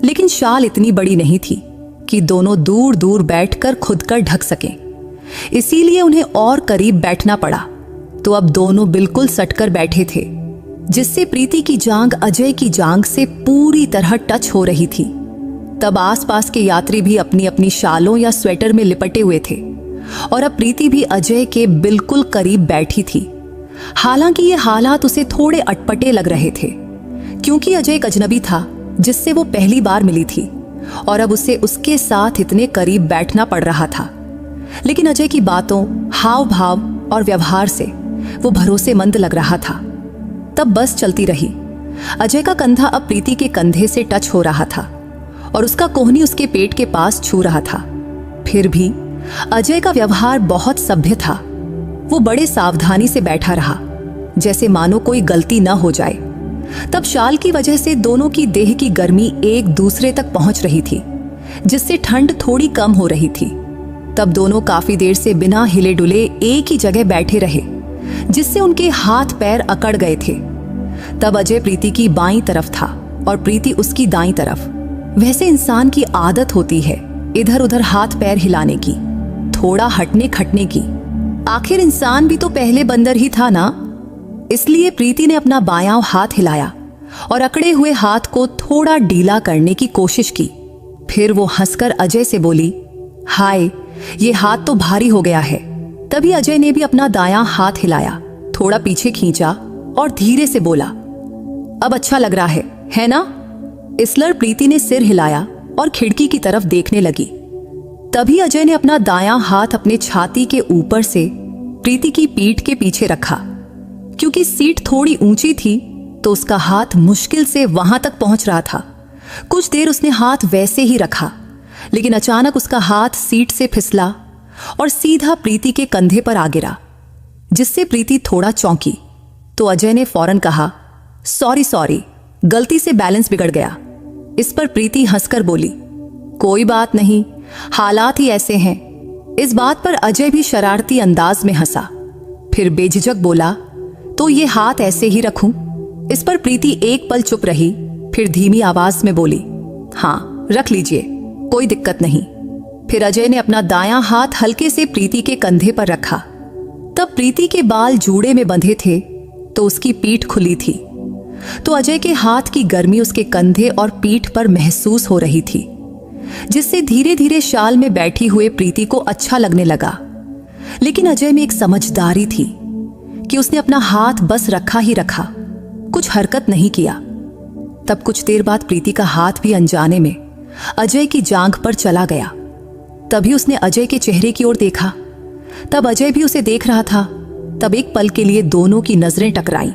लेकिन शाल इतनी बड़ी नहीं थी कि दोनों दूर दूर बैठकर खुद कर ढक सकें, इसीलिए उन्हें और करीब बैठना पड़ा। तो अब दोनों बिल्कुल सटकर बैठे थे, जिससे प्रीति की जांघ अजय की जांघ से पूरी तरह टच हो रही थी। तब आसपास के यात्री भी अपनी अपनी शालों या स्वेटर में लिपटे हुए थे और अब प्रीति भी अजय के बिल्कुल करीब बैठी थी। हालांकि ये हालात उसे थोड़े अटपटे लग रहे थे, क्योंकि अजय एक अजनबी था जिससे वो पहली बार मिली थी और अब उसे उसके साथ इतने करीब बैठना पड़ रहा था। लेकिन अजय की बातों, हाव भाव और व्यवहार से वो भरोसेमंद लग रहा था। तब बस चलती रही। अजय का कंधा अब प्रीति के कंधे से टच हो रहा था और उसका कोहनी उसके पेट के पास छू रहा था। फिर भी अजय का व्यवहार बहुत सभ्य था। वो बड़े सावधानी से बैठा रहा, जैसे मानो कोई गलती न हो जाए। तब शाल की वजह से दोनों की देह की गर्मी एक दूसरे तक पहुंच रही थी, जिससे ठंड थोड़ी कम हो रही थी। तब दोनों काफी देर से बिना हिले डुले एक ही जगह बैठे रहे, जिससे उनके हाथ पैर अकड़ गए थे। तब अजय प्रीति की बाईं तरफ था और प्रीति उसकी दाईं तरफ। वैसे इंसान की आदत होती है इधर उधर हाथ पैर हिलाने की, थोड़ा हटने खटने की। आखिर इंसान भी तो पहले बंदर ही था ना। इसलिए प्रीति ने अपना बायां हाथ हिलाया और अकड़े हुए हाथ को थोड़ा ढीला करने की कोशिश की। फिर वो हंसकर अजय से बोली, हाय, ये हाथ तो भारी हो गया है। तभी अजय ने भी अपना दायां हाथ हिलाया, थोड़ा पीछे खींचा और धीरे से बोला, अब अच्छा लग रहा है ना? इसलर प्रीति ने सिर हिलाया और खिड़की की तरफ देखने लगी। तभी अजय ने अपना दायां हाथ अपने छाती के ऊपर से प्रीति की पीठ के पीछे रखा। क्योंकि सीट थोड़ी ऊंची थी तो उसका हाथ मुश्किल से वहां तक पहुंच रहा था। कुछ देर उसने हाथ वैसे ही रखा, लेकिन अचानक उसका हाथ सीट से फिसला और सीधा प्रीति के कंधे पर आ गिरा, जिससे प्रीति थोड़ा चौंकी। तो अजय ने फौरन कहा, सॉरी, गलती से बैलेंस बिगड़ गया। इस पर प्रीति हंसकर बोली, कोई बात नहीं, हालात ही ऐसे हैं। इस बात पर अजय भी शरारती अंदाज में हंसा, फिर बेझिझक बोला, तो ये हाथ ऐसे ही रखूं? इस पर प्रीति एक पल चुप रही, फिर धीमी आवाज में बोली, हाँ रख लीजिए, कोई दिक्कत नहीं। फिर अजय ने अपना दायां हाथ हल्के से प्रीति के कंधे पर रखा। तब प्रीति के बाल जूड़े में बंधे थे तो उसकी पीठ खुली थी, तो अजय के हाथ की गर्मी उसके कंधे और पीठ पर महसूस हो रही थी, जिससे धीरे धीरे शाल में बैठी हुए प्रीति को अच्छा लगने लगा। लेकिन अजय में एक समझदारी थी कि उसने अपना हाथ बस रखा ही रखा, कुछ हरकत नहीं किया। तब कुछ देर बाद प्रीति का हाथ भी अनजाने में अजय की जांघ पर चला गया। तभी उसने अजय के चेहरे की ओर देखा। तब अजय भी उसे देख रहा था। तब एक पल के लिए दोनों की नजरें टकराईं,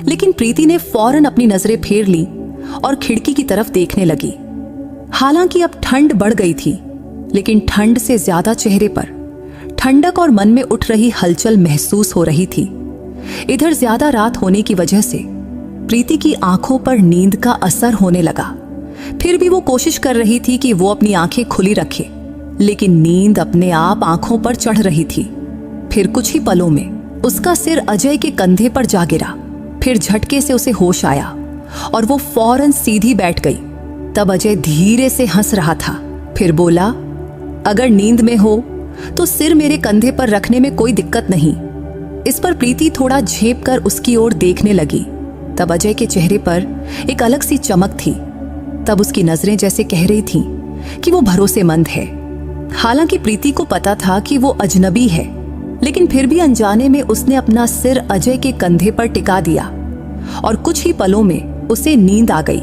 लेकिन प्रीति ने फौरन अपनी नजरें फेर ली और खिड़की की तरफ देखने लगी। हालांकि अब ठंड बढ़ गई थी, लेकिन ठंड से ज्यादा चेहरे पर ठंडक और मन में उठ रही हलचल महसूस हो रही थी। इधर ज्यादा रात होने की वजह से प्रीति की आंखों पर नींद का असर होने लगा। फिर भी वो कोशिश कर रही थी कि वो अपनी आंखें खुली रखे, लेकिन नींद अपने आप आंखों पर चढ़ रही थी। फिर कुछ ही पलों में उसका सिर अजय के कंधे पर जा गिरा। फिर झटके से उसे होश आया और वो फौरन सीधी बैठ गई। तब अजय धीरे से हंस रहा था। फिर बोला, अगर नींद में हो तो सिर मेरे कंधे पर रखने में कोई दिक्कत नहीं। इस पर प्रीति थोड़ा झेप कर उसकी ओर देखने लगी। तब अजय के चेहरे पर एक अलग सी चमक थी। तब उसकी नजरें जैसे कह रही थीं कि वो भरोसेमंद है। हालांकि प्रीति को पता था कि वो अजनबी है, लेकिन फिर भी अनजाने में उसने अपना सिर अजय के कंधे पर टिका दिया और कुछ ही पलों में उसे नींद आ गई।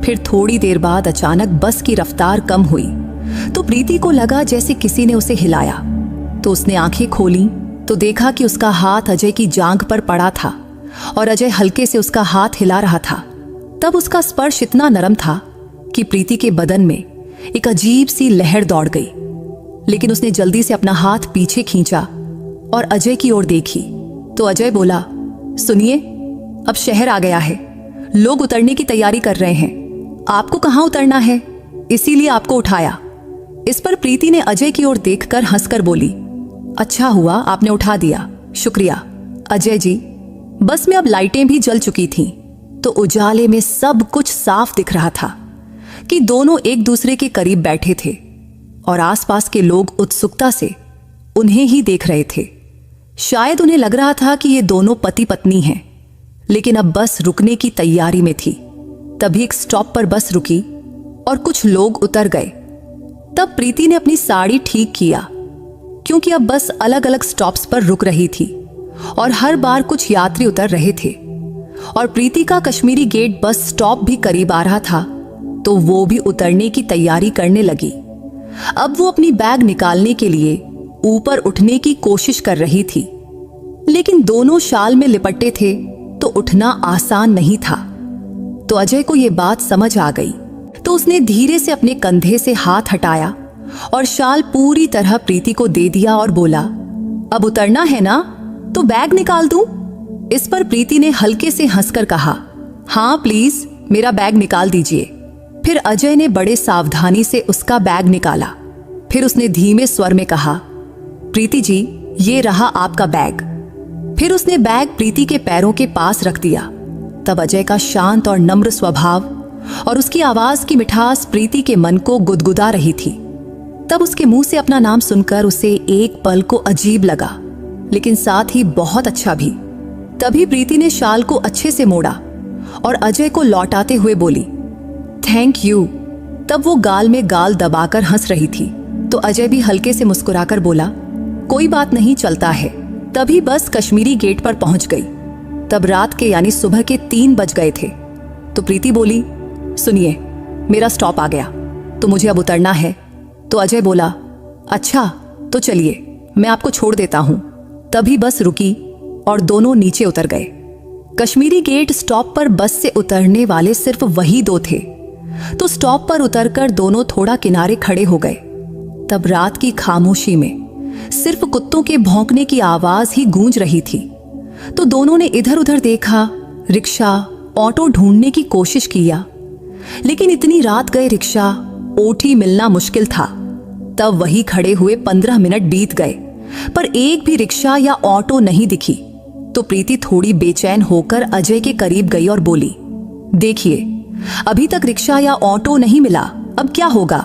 फिर थोड़ी देर बाद अचानक बस की रफ्तार कम हुई तो प्रीति को लगा जैसे किसी ने उसे हिलाया। तो उसने आंखें खोली तो देखा कि उसका हाथ अजय की जांघ पर पड़ा था और अजय हल्के से उसका हाथ हिला रहा था। तब उसका स्पर्श इतना नरम था कि प्रीति के बदन में एक अजीब सी लहर दौड़ गई। लेकिन उसने जल्दी से अपना हाथ पीछे खींचा और अजय की ओर देखी तो अजय बोला, सुनिए, अब शहर आ गया है, लोग उतरने की तैयारी कर रहे हैं। आपको कहाँ उतरना है, इसीलिए आपको उठाया। इस पर प्रीति ने अजय की ओर देखकर हंसकर बोली, अच्छा हुआ आपने उठा दिया, शुक्रिया। अजय जी, बस में अब लाइटें भी जल चुकी थीं, तो उजाले में सब कुछ साफ दिख रहा था कि दोनों एक दूसरे के करीब बैठे थे और आसपास के लोग उत्सुकता से उन्हें ही देख रहे थे। शायद उन्हें लग रहा था कि ये दोनों पति पत्नी हैं, लेकिन अब बस रुकने की तैयारी में थी। तभी एक स्टॉप पर बस रुकी और कुछ लोग उतर गए। तब प्रीति ने अपनी साड़ी ठीक किया, क्योंकि अब बस अलग अलग स्टॉप्स पर रुक रही थी और हर बार कुछ यात्री उतर रहे थे। और प्रीति का कश्मीरी गेट बस स्टॉप भी करीब आ रहा था, तो वो भी उतरने की तैयारी करने लगी। अब वो अपनी बैग निकालने के लिए ऊपर उठने की कोशिश कर रही थी, लेकिन दोनों शाल में लिपटे थे तो उठना आसान नहीं था। तो अजय को ये बात समझ आ गई, तो उसने धीरे से अपने कंधे से हाथ हटाया और शाल पूरी तरह प्रीति को दे दिया और बोला, अब उतरना है ना, तो बैग निकाल दूं? इस पर प्रीति ने हल्के से हंसकर कहा, हाँ प्लीज, मेरा बैग निकाल दीजिए। फिर अजय ने बड़े सावधानी से उसका बैग निकाला। फिर उसने धीमे स्वर में कहा, प्रीति जी, ये रहा आपका बैग। फिर उसने बैग प्रीति के पैरों के पास रख दिया। तब अजय का शांत और नम्र स्वभाव और उसकी आवाज की मिठास प्रीति के मन को गुदगुदा रही थी। तब उसके मुंह से अपना नाम सुनकर उसे एक पल को अजीब लगा, लेकिन साथ ही बहुत अच्छा भी। तभी प्रीति ने शाल को अच्छे से मोड़ा और अजय को लौटाते हुए बोली, थैंक यू। तब वो गाल में गाल दबाकर हंस रही थी, तो अजय भी हल्के से मुस्कुराकर बोला, कोई बात नहीं, चलता है। तभी बस कश्मीरी गेट पर पहुंच गई। तब रात के यानी सुबह के 3 बज गए थे। तो प्रीति बोली, सुनिए, मेरा स्टॉप आ गया, तो मुझे अब उतरना है। तो अजय बोला, अच्छा तो चलिए, मैं आपको छोड़ देता हूं। तभी बस रुकी और दोनों नीचे उतर गए। कश्मीरी गेट स्टॉप पर बस से उतरने वाले सिर्फ वही 2 थे, तो स्टॉप पर उतरकर दोनों थोड़ा किनारे खड़े हो गए। तब रात की खामोशी में सिर्फ कुत्तों के भौंकने की आवाज ही गूंज रही थी। तो दोनों ने इधर उधर देखा, रिक्शा, ऑटो ढूंढने की कोशिश किया, लेकिन इतनी रात गए रिक्शा, ओटी मिलना मुश्किल था। तब वही खड़े हुए 15 मिनट बीत गए, पर एक भी रिक्शा या ऑटो नहीं दिखी। तो प्रीति थोड़ी बेचैन होकर अजय के करीब गई और बोली, देखिए, अभी तक रिक्शा या ऑटो नहीं मिला, अब क्या होगा?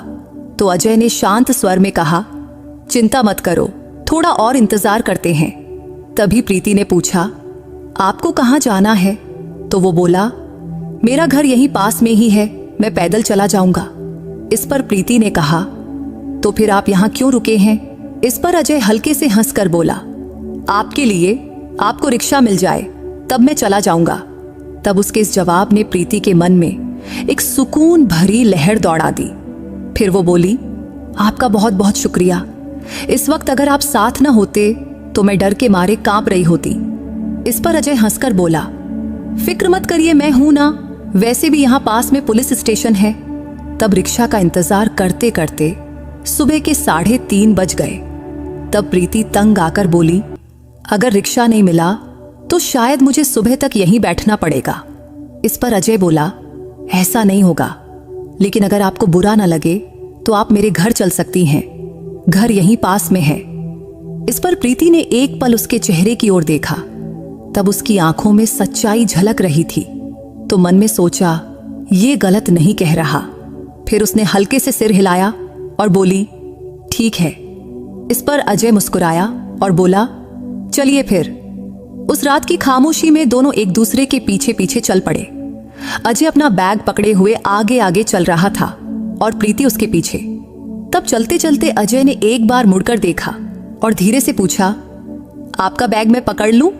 तो अजय ने शांत स्वर में कहा, चिंता मत करो, थोड़ा और इंतजार करते हैं। तभी प्रीति ने पूछा, आपको कहाँ जाना है? तो वो बोला, मेरा घर यहीं पास में ही है, मैं पैदल चला जाऊंगा। इस पर प्रीति ने कहा, तो फिर आप यहाँ क्यों रुके हैं? इस पर अजय हल्के से हंसकर बोला, आपके लिए, आपको रिक्शा मिल जाए तब मैं चला जाऊंगा। तब उसके इस जवाब ने प्रीति के मन में एक सुकून भरी लहर दौड़ा दी। फिर वो बोली, आपका बहुत बहुत शुक्रिया। इस वक्त अगर आप साथ न होते तो मैं डर के मारे कांप रही होती। इस पर अजय हंसकर बोला, फिक्र मत करिए, मैं हूं ना, वैसे भी यहाँ पास में पुलिस स्टेशन है। तब रिक्शा का इंतजार करते करते सुबह के 3:30 बज गए। तब प्रीति तंग आकर बोली, अगर रिक्शा नहीं मिला तो शायद मुझे सुबह तक यहीं बैठना पड़ेगा। इस पर अजय बोला, ऐसा नहीं होगा, लेकिन अगर आपको बुरा ना लगे तो आप मेरे घर चल सकती हैं, घर यहीं पास में है। इस पर प्रीति ने एक पल उसके चेहरे की ओर देखा। तब उसकी आंखों में सच्चाई झलक रही थी, तो मन में सोचा, ये गलत नहीं कह रहा। फिर उसने हल्के से सिर हिलाया और बोली, ठीक है। इस पर अजय मुस्कुराया और बोला, चलिए फिर। उस रात की खामोशी में दोनों एक दूसरे के पीछे पीछे चल पड़े। अजय अपना बैग पकड़े हुए आगे आगे चल रहा था और प्रीति उसके पीछे। तब चलते चलते अजय ने एक बार मुड़कर देखा और धीरे से पूछा, आपका बैग मैं पकड़ लूं?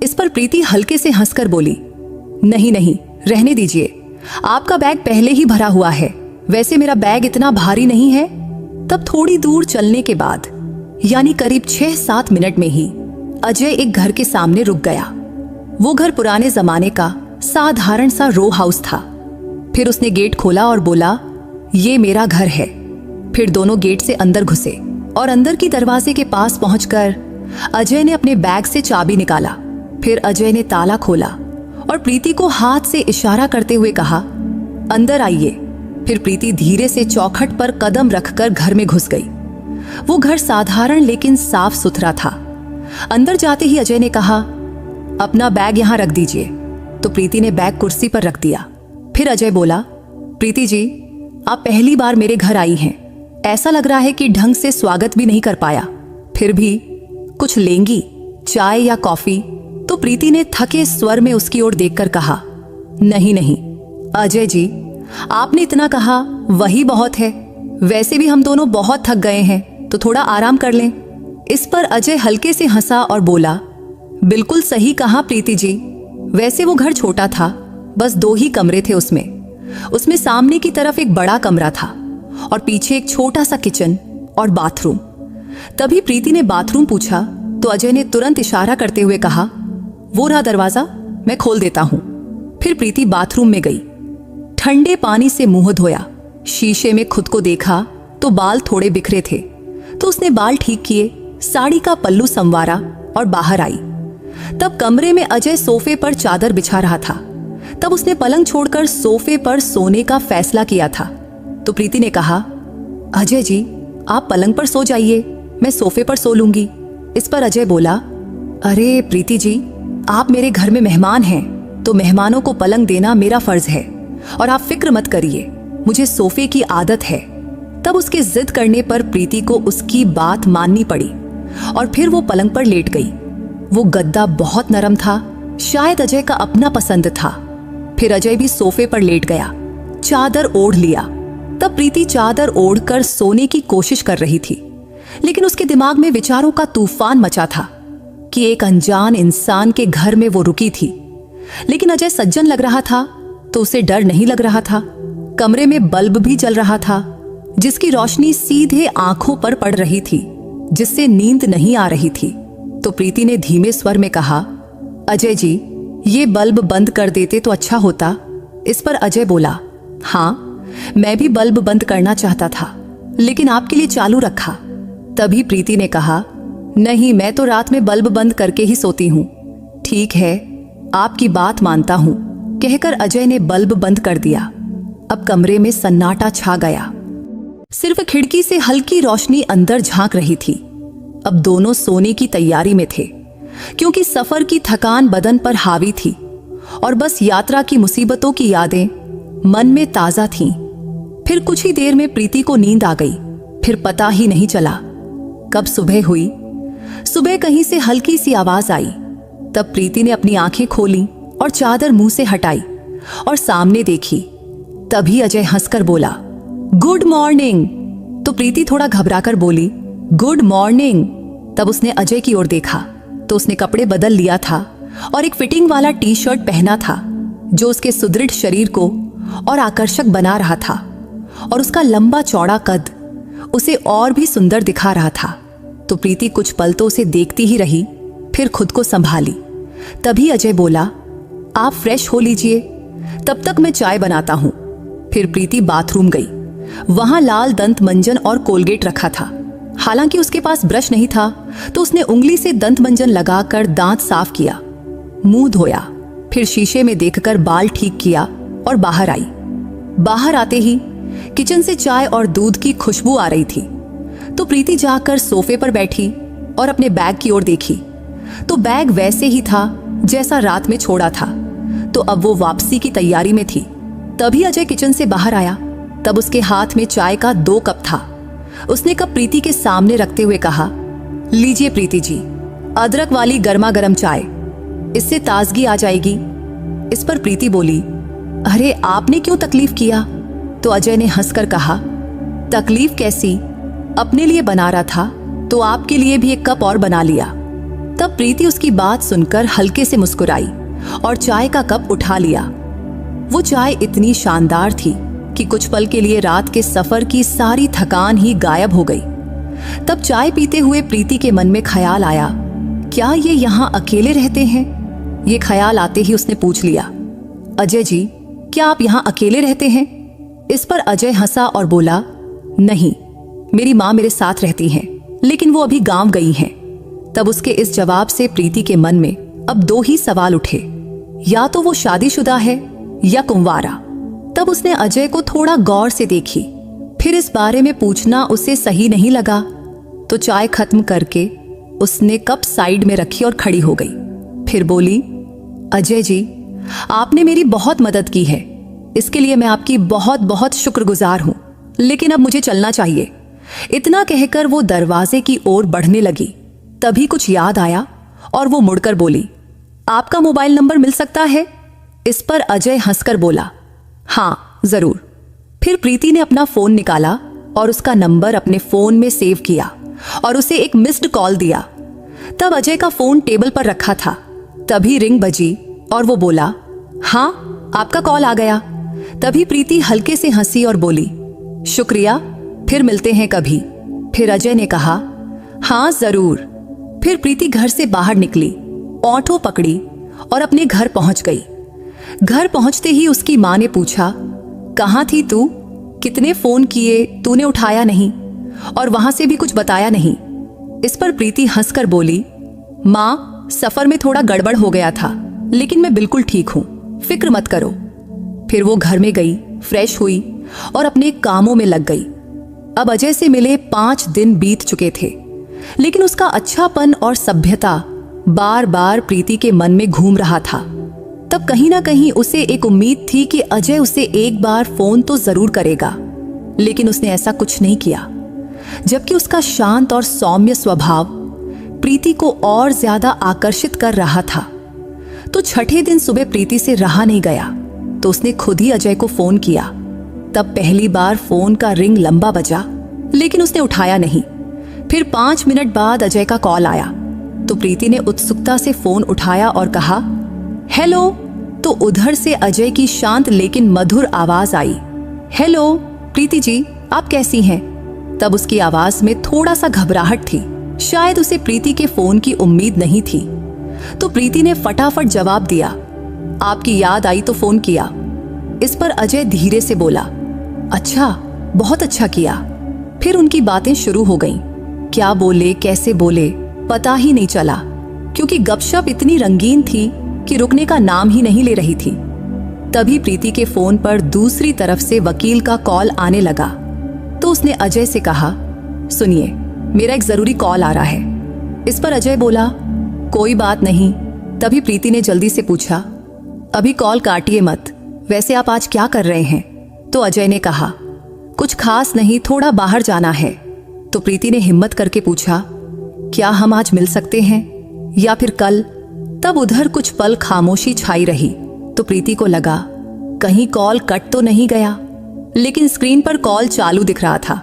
इस पर प्रीति हल्के से हंसकर बोली, नहीं नहीं, रहने दीजिए, आपका बैग पहले ही भरा हुआ है, वैसे मेरा बैग इतना भारी नहीं है। तब थोड़ी दूर चलने के बाद, यानी करीब 6-7 मिनट में ही अजय एक घर के सामने रुक गया। वो घर पुराने जमाने का साधारण सा रो हाउस था। फिर उसने गेट खोला और बोला, ये मेरा घर है। फिर दोनों गेट से अंदर घुसे और अंदर की दरवाजे के पास पहुंचकर अजय ने अपने बैग से चाबी निकाला। फिर अजय ने ताला खोला और प्रीति को हाथ से इशारा करते हुए कहा, अंदर आइए। फिर प्रीति धीरे से चौखट पर कदम रखकर घर में घुस गई। वो घर साधारण लेकिन साफ सुथरा था। अंदर जाते ही अजय ने कहा, अपना बैग यहां रख दीजिए। तो प्रीति ने बैग कुर्सी पर रख दिया। फिर अजय बोला, प्रीति जी, आप पहली बार मेरे घर आई हैं, ऐसा लग रहा है कि ढंग से स्वागत भी नहीं कर पाया, फिर भी कुछ लेंगी, चाय या कॉफी? तो प्रीति ने थके स्वर में उसकी ओर देखकर कहा, नहीं नहीं अजय जी, आपने इतना कहा वही बहुत है, वैसे भी हम दोनों बहुत थक गए हैं, तो थोड़ा आराम कर लें। इस पर अजय हल्के से हंसा और बोला, बिल्कुल सही कहा प्रीति जी, वैसे वो घर छोटा था, बस 2 ही कमरे थे उसमें सामने की तरफ एक बड़ा कमरा था और पीछे एक छोटा सा किचन और बाथरूम। तभी प्रीति ने बाथरूम पूछा तो अजय ने तुरंत इशारा करते हुए कहा, वो रहा दरवाजा, मैं खोल देता हूं। फिर प्रीति बाथरूम में गई, ठंडे पानी से मुंह धोया, शीशे में खुद को देखा तो बाल थोड़े बिखरे थे, तो उसने बाल ठीक किए, साड़ी का पल्लू संवारा और बाहर आई। तब कमरे में अजय सोफे पर चादर बिछा रहा था। तब उसने पलंग छोड़कर सोफे पर सोने का फैसला किया था। तो प्रीति ने कहा, अजय जी, आप पलंग पर सो जाइए, मैं सोफे पर सो लूंगी। इस पर अजय बोला, अरे प्रीति जी, आप मेरे घर में मेहमान हैं, तो मेहमानों को पलंग देना मेरा फर्ज है, और आप फिक्र मत करिए, मुझे सोफे की आदत है। तब उसके जिद करने पर प्रीति को उसकी बात माननी पड़ी और फिर वो पलंग पर लेट गई। वो गद्दा बहुत नरम था, शायद अजय का अपना पसंद था। फिर अजय भी सोफे पर लेट गया, चादर ओढ़ लिया। तब प्रीति चादर ओढ़कर सोने की कोशिश कर रही थी, लेकिन उसके दिमाग में विचारों का तूफान मचा था कि एक अनजान इंसान के घर में वो रुकी थी। लेकिन अजय सज्जन लग रहा था तो उसे डर नहीं लग रहा था। कमरे में बल्ब भी जल रहा था, जिसकी रोशनी सीधे आंखों पर पड़ रही थी, जिससे नींद नहीं आ रही थी। तो प्रीति ने धीमे स्वर में कहा, अजय जी, ये बल्ब बंद कर देते तो अच्छा होता। इस पर अजय बोला, हाँ, मैं भी बल्ब बंद करना चाहता था, लेकिन आपके लिए चालू रखा। तभी प्रीति ने कहा, नहीं, मैं तो रात में बल्ब बंद करके ही सोती हूँ। ठीक है, आपकी बात मानता हूँ, कहकर अजय ने बल्ब बंद कर दिया। अब कमरे में सन्नाटा छा गया, सिर्फ खिड़की से हल्की रोशनी अंदर झांक रही थी। अब दोनों सोने की तैयारी में थे, क्योंकि सफर की थकान बदन पर हावी थी और बस यात्रा की मुसीबतों की यादें मन में ताजा थीं। फिर कुछ ही देर में प्रीति को नींद आ गई। फिर पता ही नहीं चला कब सुबह हुई। सुबह कहीं से हल्की सी आवाज आई। तब प्रीति ने अपनी आंखें खोली और चादर मुंह से हटाई और सामने देखी। तभी अजय हंसकर बोला, गुड मॉर्निंग। तो प्रीति थोड़ा घबराकर बोली, गुड मॉर्निंग। तब उसने अजय की ओर देखा तो उसने कपड़े बदल लिया था और एक फिटिंग वाला टी-शर्ट पहना था, जो उसके सुदृढ़ शरीर को और आकर्षक बना रहा था। और उसका लंबा चौड़ा कद उसे और भी सुंदर दिखा रहा था। तो प्रीति कुछ पल तो उसे देखती ही रही, फिर खुद को संभाली। तभी अजय बोला, आप फ्रेश हो लीजिए, तब तक मैं चाय बनाता हूं। फिर प्रीति बाथरूम गई। वहां लाल दंत मंजन और कोलगेट रखा था। हालांकि उसके पास ब्रश नहीं था, तो उसने उंगली से दंत मंजन लगाकर दांत साफ किया, मुंह धोया, फिर शीशे में देखकर बाल ठीक किया और बाहर आई। बाहर आते ही किचन से चाय और दूध की खुशबू आ रही थी। तो प्रीति जाकर सोफे पर बैठी और अपने बैग की ओर देखी। तो बैग वैसे ही था जैसा रात में छोड़ा था। तो अब वो वापसी की तैयारी में थी। तभी अजय किचन से बाहर आया। तब उसके हाथ में चाय का 2 कप था। उसने कप प्रीति के सामने रखते हुए कहा, लीजिए प्रीति जी, अदरक वाली गर्मा गर्म चाय, इससे ताजगी आ जाएगी। इस पर प्रीति बोली, अरे आपने क्यों तकलीफ किया? तो अजय ने हंसकर कहा, तकलीफ कैसी, अपने लिए बना रहा था तो आपके लिए भी 1 कप और बना लिया। तब प्रीति उसकी बात सुनकर हल्के से मुस्कुराई और चाय का कप उठा लिया। वो चाय इतनी शानदार थी कि कुछ पल के लिए रात के सफर की सारी थकान ही गायब हो गई। तब चाय पीते हुए प्रीति के मन में ख्याल आया, क्या ये यहाँ अकेले रहते हैं? ये ख्याल आते ही उसने पूछ लिया, अजय जी, क्या आप यहाँ अकेले रहते हैं? इस पर अजय हंसा और बोला, नहीं, मेरी माँ मेरे साथ रहती हैं, लेकिन वो अभी गांव गई हैं। तब उसके इस जवाब से प्रीति के मन में अब 2 ही सवाल उठे, या तो वो शादीशुदा है या कुंवारा। तब उसने अजय को थोड़ा गौर से देखी। फिर इस बारे में पूछना उसे सही नहीं लगा। तो चाय खत्म करके उसने कप साइड में रखी और खड़ी हो गई। फिर बोली, अजय जी, आपने मेरी बहुत मदद की है, इसके लिए मैं आपकी बहुत बहुत शुक्रगुजार हूं, लेकिन अब मुझे चलना चाहिए। इतना कहकर वो दरवाजे की ओर बढ़ने लगी। तभी कुछ याद आया और वो मुड़कर बोली, आपका मोबाइल नंबर मिल सकता है? इस पर अजय हंसकर बोला, हाँ जरूर। फिर प्रीति ने अपना फोन निकाला और उसका नंबर अपने फोन में सेव किया और उसे एक मिस्ड कॉल दिया। तब अजय का फोन टेबल पर रखा था। तभी रिंग बजी और वो बोला, हाँ आपका कॉल आ गया। तभी प्रीति हल्के से हंसी और बोली, शुक्रिया, फिर मिलते हैं कभी। फिर अजय ने कहा, हाँ जरूर। फिर प्रीति घर से बाहर निकली, ऑटो पकड़ी और अपने घर पहुंच गई। घर पहुंचते ही उसकी मां ने पूछा, कहाँ थी तू? कितने फोन किए, तूने उठाया नहीं और वहां से भी कुछ बताया नहीं। इस पर प्रीति हंसकर बोली, मां, सफर में थोड़ा गड़बड़ हो गया था, लेकिन मैं बिल्कुल ठीक हूं, फिक्र मत करो। फिर वो घर में गई, फ्रेश हुई और अपने कामों में लग गई। अब अजय से मिले 5 दिन बीत चुके थे, लेकिन उसका अच्छापन और सभ्यता बार बार प्रीति के मन में घूम रहा था। तब कहीं ना कहीं उसे एक उम्मीद थी कि अजय उसे एक बार फोन तो जरूर करेगा, लेकिन उसने ऐसा कुछ नहीं किया। जबकि उसका शांत और सौम्य स्वभाव प्रीति को और ज्यादा आकर्षित कर रहा था। तो छठे दिन सुबह प्रीति से रहा नहीं गया, तो उसने खुद ही अजय को फोन किया। तब पहली बार फोन का रिंग लंबा बजा, लेकिन उसने उठाया नहीं। फिर 5 मिनट बाद अजय का कॉल आया, तो प्रीति ने उत्सुकता से फोन उठाया और कहा, हेलो। तो उधर से अजय की शांत लेकिन मधुर आवाज आई, हेलो प्रीति जी, आप कैसी हैं? तब उसकी आवाज में थोड़ा सा घबराहट थी, शायद उसे प्रीति के फोन की उम्मीद नहीं थी। तो प्रीति ने फटाफट जवाब दिया, आपकी याद आई तो फोन किया। इस पर अजय धीरे से बोला, अच्छा, बहुत अच्छा किया। फिर उनकी बातें शुरू हो गईं। क्या बोले, कैसे बोले, पता ही नहीं चला, क्योंकि गपशप इतनी रंगीन थी कि रुकने का नाम ही नहीं ले रही थी। तभी प्रीति के फोन पर दूसरी तरफ से वकील का कॉल आने लगा। तो उसने अजय से कहा, सुनिए, मेरा एक जरूरी कॉल आ रहा है। इस पर अजय बोला, कोई बात नहीं। तभी प्रीति ने जल्दी से पूछा, अभी कॉल काटिए मत, वैसे आप आज क्या कर रहे हैं? तो अजय ने कहा, कुछ खास नहीं, थोड़ा बाहर जाना है। तो प्रीति ने हिम्मत करके पूछा, क्या हम आज मिल सकते हैं या फिर कल? तब उधर कुछ पल खामोशी छाई रही। तो प्रीति को लगा कहीं कॉल कट तो नहीं गया, लेकिन स्क्रीन पर कॉल चालू दिख रहा था।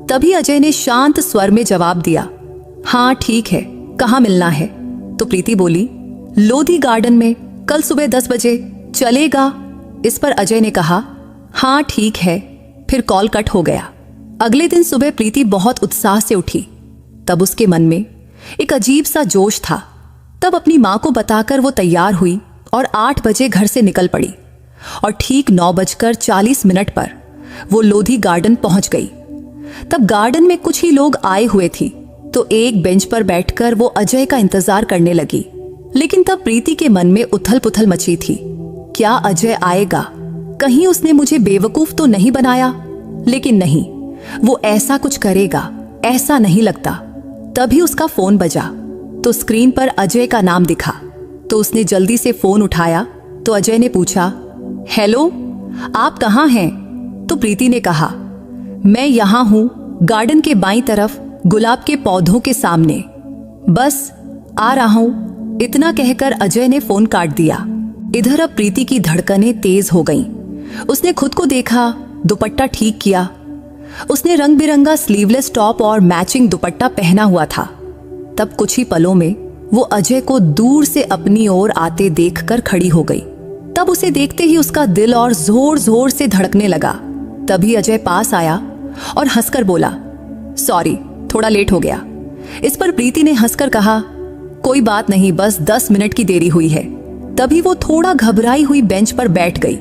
तभी अजय ने शांत स्वर में जवाब दिया, हाँ ठीक है, कहाँ मिलना है? तो प्रीति बोली, लोधी गार्डन में, कल सुबह 10 बजे, चलेगा? इस पर अजय ने कहा, हाँ ठीक है, फिर कॉल कट हो गया। अगले दिन सुबह प्रीति बहुत उत्साह से उठी। तब उसके मन में एक अजीब सा जोश था। तब अपनी माँ को बताकर वो तैयार हुई और 8 बजे घर से निकल पड़ी और ठीक 9:40 पर वो लोधी गार्डन पहुंच गई। तब गार्डन में कुछ ही लोग आए हुए थे, तो एक बेंच पर बैठकर वो अजय का इंतजार करने लगी। लेकिन तब प्रीति के मन में उथल पुथल मची थी। क्या अजय आएगा? कहीं उसने मुझे बेवकूफ तो नहीं बनाया? लेकिन नहीं, वो ऐसा कुछ करेगा ऐसा नहीं लगता। तभी उसका फोन बजा तो स्क्रीन पर अजय का नाम दिखा। तो उसने जल्दी से फोन उठाया तो अजय ने पूछा, हेलो, आप कहाँ हैं? तो प्रीति ने कहा, मैं यहाँ हूँ, गार्डन के बाईं तरफ गुलाब के पौधों के सामने, बस आ रहा हूँ। इतना कहकर अजय ने फोन काट दिया। इधर अब प्रीति की धड़कनें तेज हो गईं। उसने खुद को देखा, दुपट्टा ठीक किया। उसने रंग बिरंगा स्लीवलेस टॉप और मैचिंग दुपट्टा पहना हुआ था। तब कुछ ही पलों में वो अजय को दूर से अपनी ओर आते देखकर खड़ी हो गई। तब उसे देखते ही उसका दिल और जोर जोर से धड़कने लगा। तभी अजय पास आया और हंसकर बोला, सॉरी, थोड़ा लेट हो गया। इस पर प्रीति ने हंसकर कहा, कोई बात नहीं, बस 10 मिनट की देरी हुई है। तभी वो थोड़ा घबराई हुई बेंच पर बैठ गई।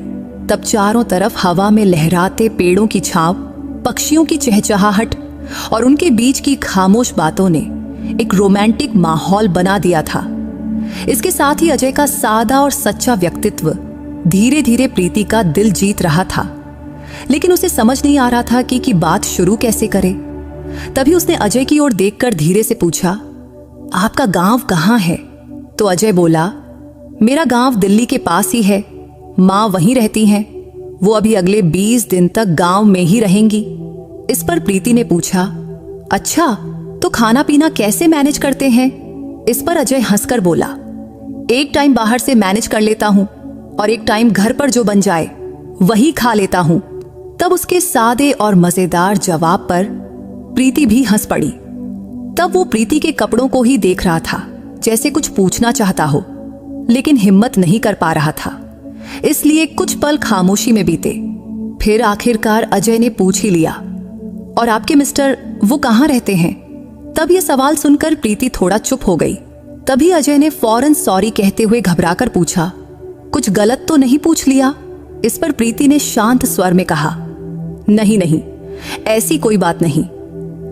तब चारों तरफ हवा में लहराते पेड़ों की छांव, पक्षियों की चहचहाहट और उनके बीच की खामोश बातों ने एक रोमांटिक माहौल बना दिया था। इसके साथ ही अजय का सादा और सच्चा व्यक्तित्व धीरे धीरे प्रीति का दिल जीत रहा था। लेकिन उसे समझ नहीं आ रहा था कि बात शुरू कैसे करे। तभी उसने अजय की ओर देखकर धीरे से पूछा, आपका गांव कहाँ है? तो अजय बोला, मेरा गांव दिल्ली के पास ही है, माँ वहीं रहती हैं, वो अभी अगले 20 दिन तक गांव में ही रहेंगी। इस पर प्रीति ने पूछा, अच्छा, तो खाना पीना कैसे मैनेज करते हैं? इस पर अजय हंसकर बोला, एक टाइम बाहर से मैनेज कर लेता हूं और एक टाइम घर पर जो बन जाए वही खा लेता हूं। तब उसके सादे और मजेदार जवाब पर प्रीति भी हंस पड़ी। तब वो प्रीति के कपड़ों को ही देख रहा था, जैसे कुछ पूछना चाहता हो, लेकिन हिम्मत नहीं कर पा रहा था। इसलिए कुछ पल खामोशी में बीते। फिर आखिरकार अजय ने पूछ ही लिया, और आपके मिस्टर वो कहाँ रहते हैं? तब ये सवाल सुनकर प्रीति थोड़ा चुप हो गई। तभी अजय ने फौरन सॉरी कहते हुए घबराकर पूछा, कुछ गलत तो नहीं पूछ लिया? इस पर प्रीति ने शांत स्वर में कहा, नहीं नहीं, ऐसी कोई बात नहीं।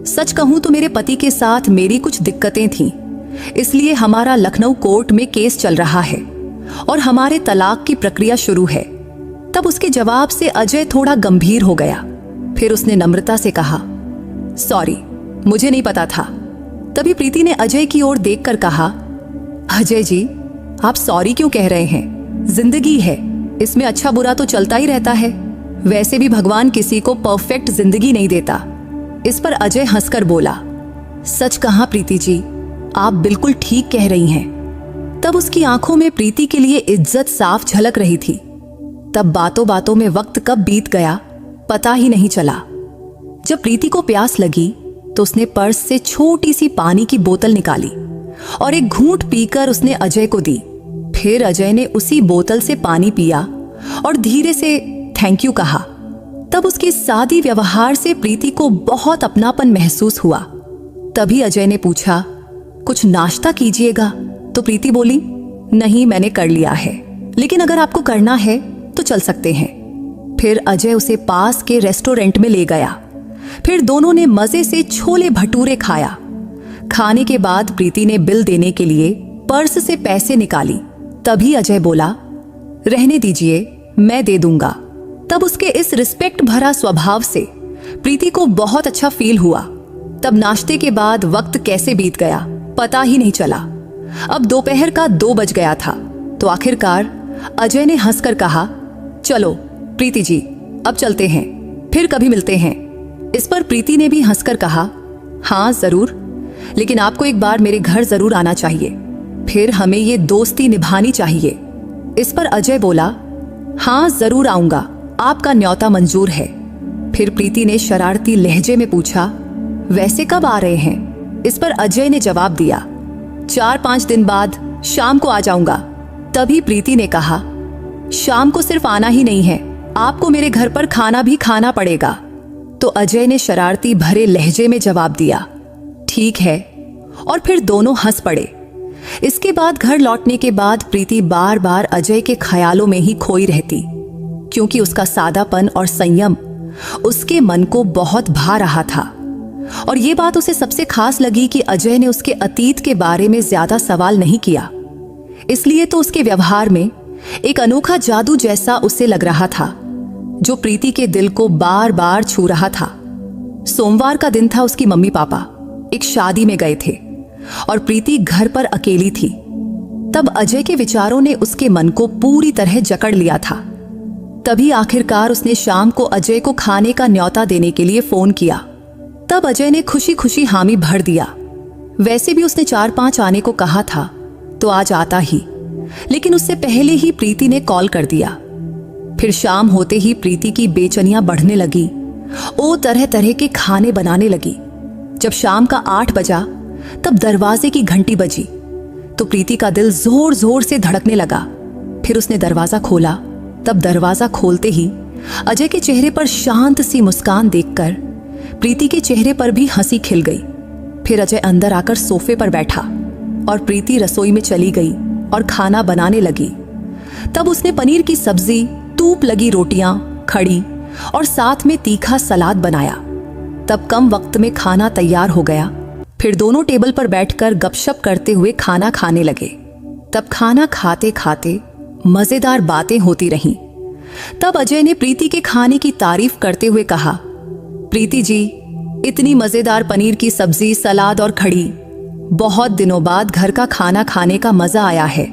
सच कहूं तो मेरे पति के साथ मेरी कुछ दिक्कतें थीं, इसलिए हमारा लखनऊ कोर्ट में केस चल रहा है और हमारे तलाक की प्रक्रिया शुरू है। तब उसके जवाब से अजय थोड़ा गंभीर हो गया। फिर उसने नम्रता से कहा, सॉरी, मुझे नहीं पता था। तभी प्रीति ने अजय की ओर देखकर कहा, अजय जी, आप सॉरी क्यों कह रहे हैं? जिंदगी है, इसमें अच्छा बुरा तो चलता ही रहता है। वैसे भी भगवान किसी को परफेक्ट जिंदगी नहीं देता। इस पर अजय हंसकर बोला, सच कहा प्रीति जी, आप बिल्कुल ठीक कह रही हैं। तब उसकी आंखों में प्रीति के लिए इज्जत साफ झलक रही थी। तब बातों बातों में वक्त कब बीत गया पता ही नहीं चला। जब प्रीति को प्यास लगी तो उसने पर्स से छोटी सी पानी की बोतल निकाली और एक घूंट पीकर उसने अजय को दी। फिर अजय ने उसी बोतल से पानी पिया और धीरे से थैंक यू कहा। तब उसके सादी व्यवहार से प्रीति को बहुत अपनापन महसूस हुआ। तभी अजय ने पूछा, कुछ नाश्ता कीजिएगा? तो प्रीति बोली, नहीं, मैंने कर लिया है, लेकिन अगर आपको करना है तो चल सकते हैं। फिर अजय उसे पास के रेस्टोरेंट में ले गया। फिर दोनों ने मजे से छोले भटूरे खाया। खाने के बाद प्रीति ने बिल देने के लिए पर्स से पैसे निकाली। तभी अजय बोला, रहने दीजिए, मैं दे दूंगा। तब उसके इस रिस्पेक्ट भरा स्वभाव से प्रीति को बहुत अच्छा फील हुआ। तब नाश्ते के बाद वक्त कैसे बीत गया पता ही नहीं चला। अब दोपहर का 2 बज गया था। तो आखिरकार अजय ने हंसकर कहा, चलो प्रीति जी, अब चलते हैं, फिर कभी मिलते हैं। इस पर प्रीति ने भी हंसकर कहा, हाँ जरूर, लेकिन आपको एक बार मेरे घर जरूर आना चाहिए, फिर हमें ये दोस्ती निभानी चाहिए। इस पर अजय बोला, हाँ जरूर आऊंगा, आपका न्योता मंजूर है। फिर प्रीति ने शरारती लहजे में पूछा, वैसे कब आ रहे हैं? इस पर अजय ने जवाब दिया, 4-5 दिन बाद शाम को आ जाऊंगा। तभी प्रीति ने कहा, शाम को सिर्फ आना ही नहीं है, आपको मेरे घर पर खाना भी खाना पड़ेगा। तो अजय ने शरारती भरे लहजे में जवाब दिया, ठीक है, और फिर दोनों हंस पड़े। इसके बाद घर लौटने के बाद प्रीति बार बार अजय के ख्यालों में ही खोई रहती, क्योंकि उसका सादापन और संयम उसके मन को बहुत भा रहा था। और ये बात उसे सबसे खास लगी कि अजय ने उसके अतीत के बारे में ज्यादा सवाल नहीं किया। इसलिए तो उसके व्यवहार में एक अनोखा जादू जैसा उसे लग रहा था, जो प्रीति के दिल को बार बार छू रहा था। सोमवार का दिन था। उसकी मम्मी पापा एक शादी में गए थे और प्रीति घर पर अकेली थी। तब अजय के विचारों ने उसके मन को पूरी तरह जकड़ लिया था। तभी आखिरकार उसने शाम को अजय को खाने का न्योता देने के लिए फोन किया। तब अजय ने खुशी खुशी हामी भर दिया। वैसे भी उसने 4-5 आने को कहा था, तो आज आता ही, लेकिन उससे पहले ही प्रीति ने कॉल कर दिया। फिर शाम होते ही प्रीति की बेचैनियां बढ़ने लगी। वो तरह तरह के खाने बनाने लगी। जब शाम का 8 बजा तब दरवाजे की घंटी बजी तो प्रीति का दिल जोर जोर से धड़कने लगा। फिर उसने दरवाजा खोला। तब दरवाजा खोलते ही अजय के चेहरे पर शांत सी मुस्कान देखकर प्रीति के चेहरे पर भी हंसी खिल गई। फिर अजय अंदर आकर सोफे पर बैठा और प्रीति रसोई में चली गई और खाना बनाने लगी। तब उसने पनीर की सब्जी, तूप लगी रोटियां, खड़ी और साथ में तीखा सलाद बनाया। तब कम वक्त में खाना तैयार हो गया। फिर दोनों टेबल पर बैठकर गपशप करते हुए खाना खाने लगे। तब खाना खाते खाते मजेदार बातें होती रहीं। तब अजय ने प्रीति के खाने की तारीफ करते हुए कहा, प्रीति जी, इतनी मजेदार पनीर की सब्जी, सलाद और खड़ी, बहुत दिनों बाद घर का खाना खाने का मजा आया है।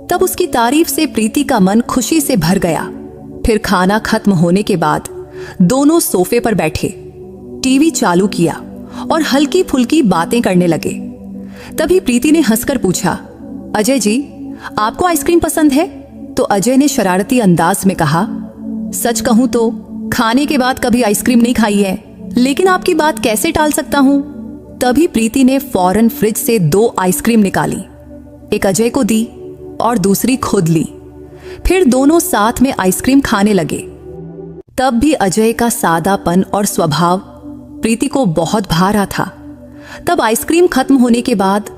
तब उसकी तारीफ से प्रीति का मन खुशी से भर गया। फिर खाना खत्म होने के बाद दोनों सोफे पर बैठे, टीवी चालू किया और हल्की फुल्की बातें करने लगे। तभी प्रीति ने हंसकर पूछा, अजय जी, आपको आइसक्रीम पसंद है? तो अजय ने शरारती अंदाज में कहा, सच कहूं तो खाने के बाद कभी आइसक्रीम नहीं खाई है, लेकिन आपकी बात कैसे टाल सकता हूं। तभी प्रीति ने फौरन फ्रिज से 2 आइसक्रीम निकाली, एक अजय को दी और दूसरी खुद ली। फिर दोनों साथ में आइसक्रीम खाने लगे। तब भी अजय का सादापन और स्वभाव प्रीति को बहुत भा रहा था। तब आइसक्रीम खत्म होने के बाद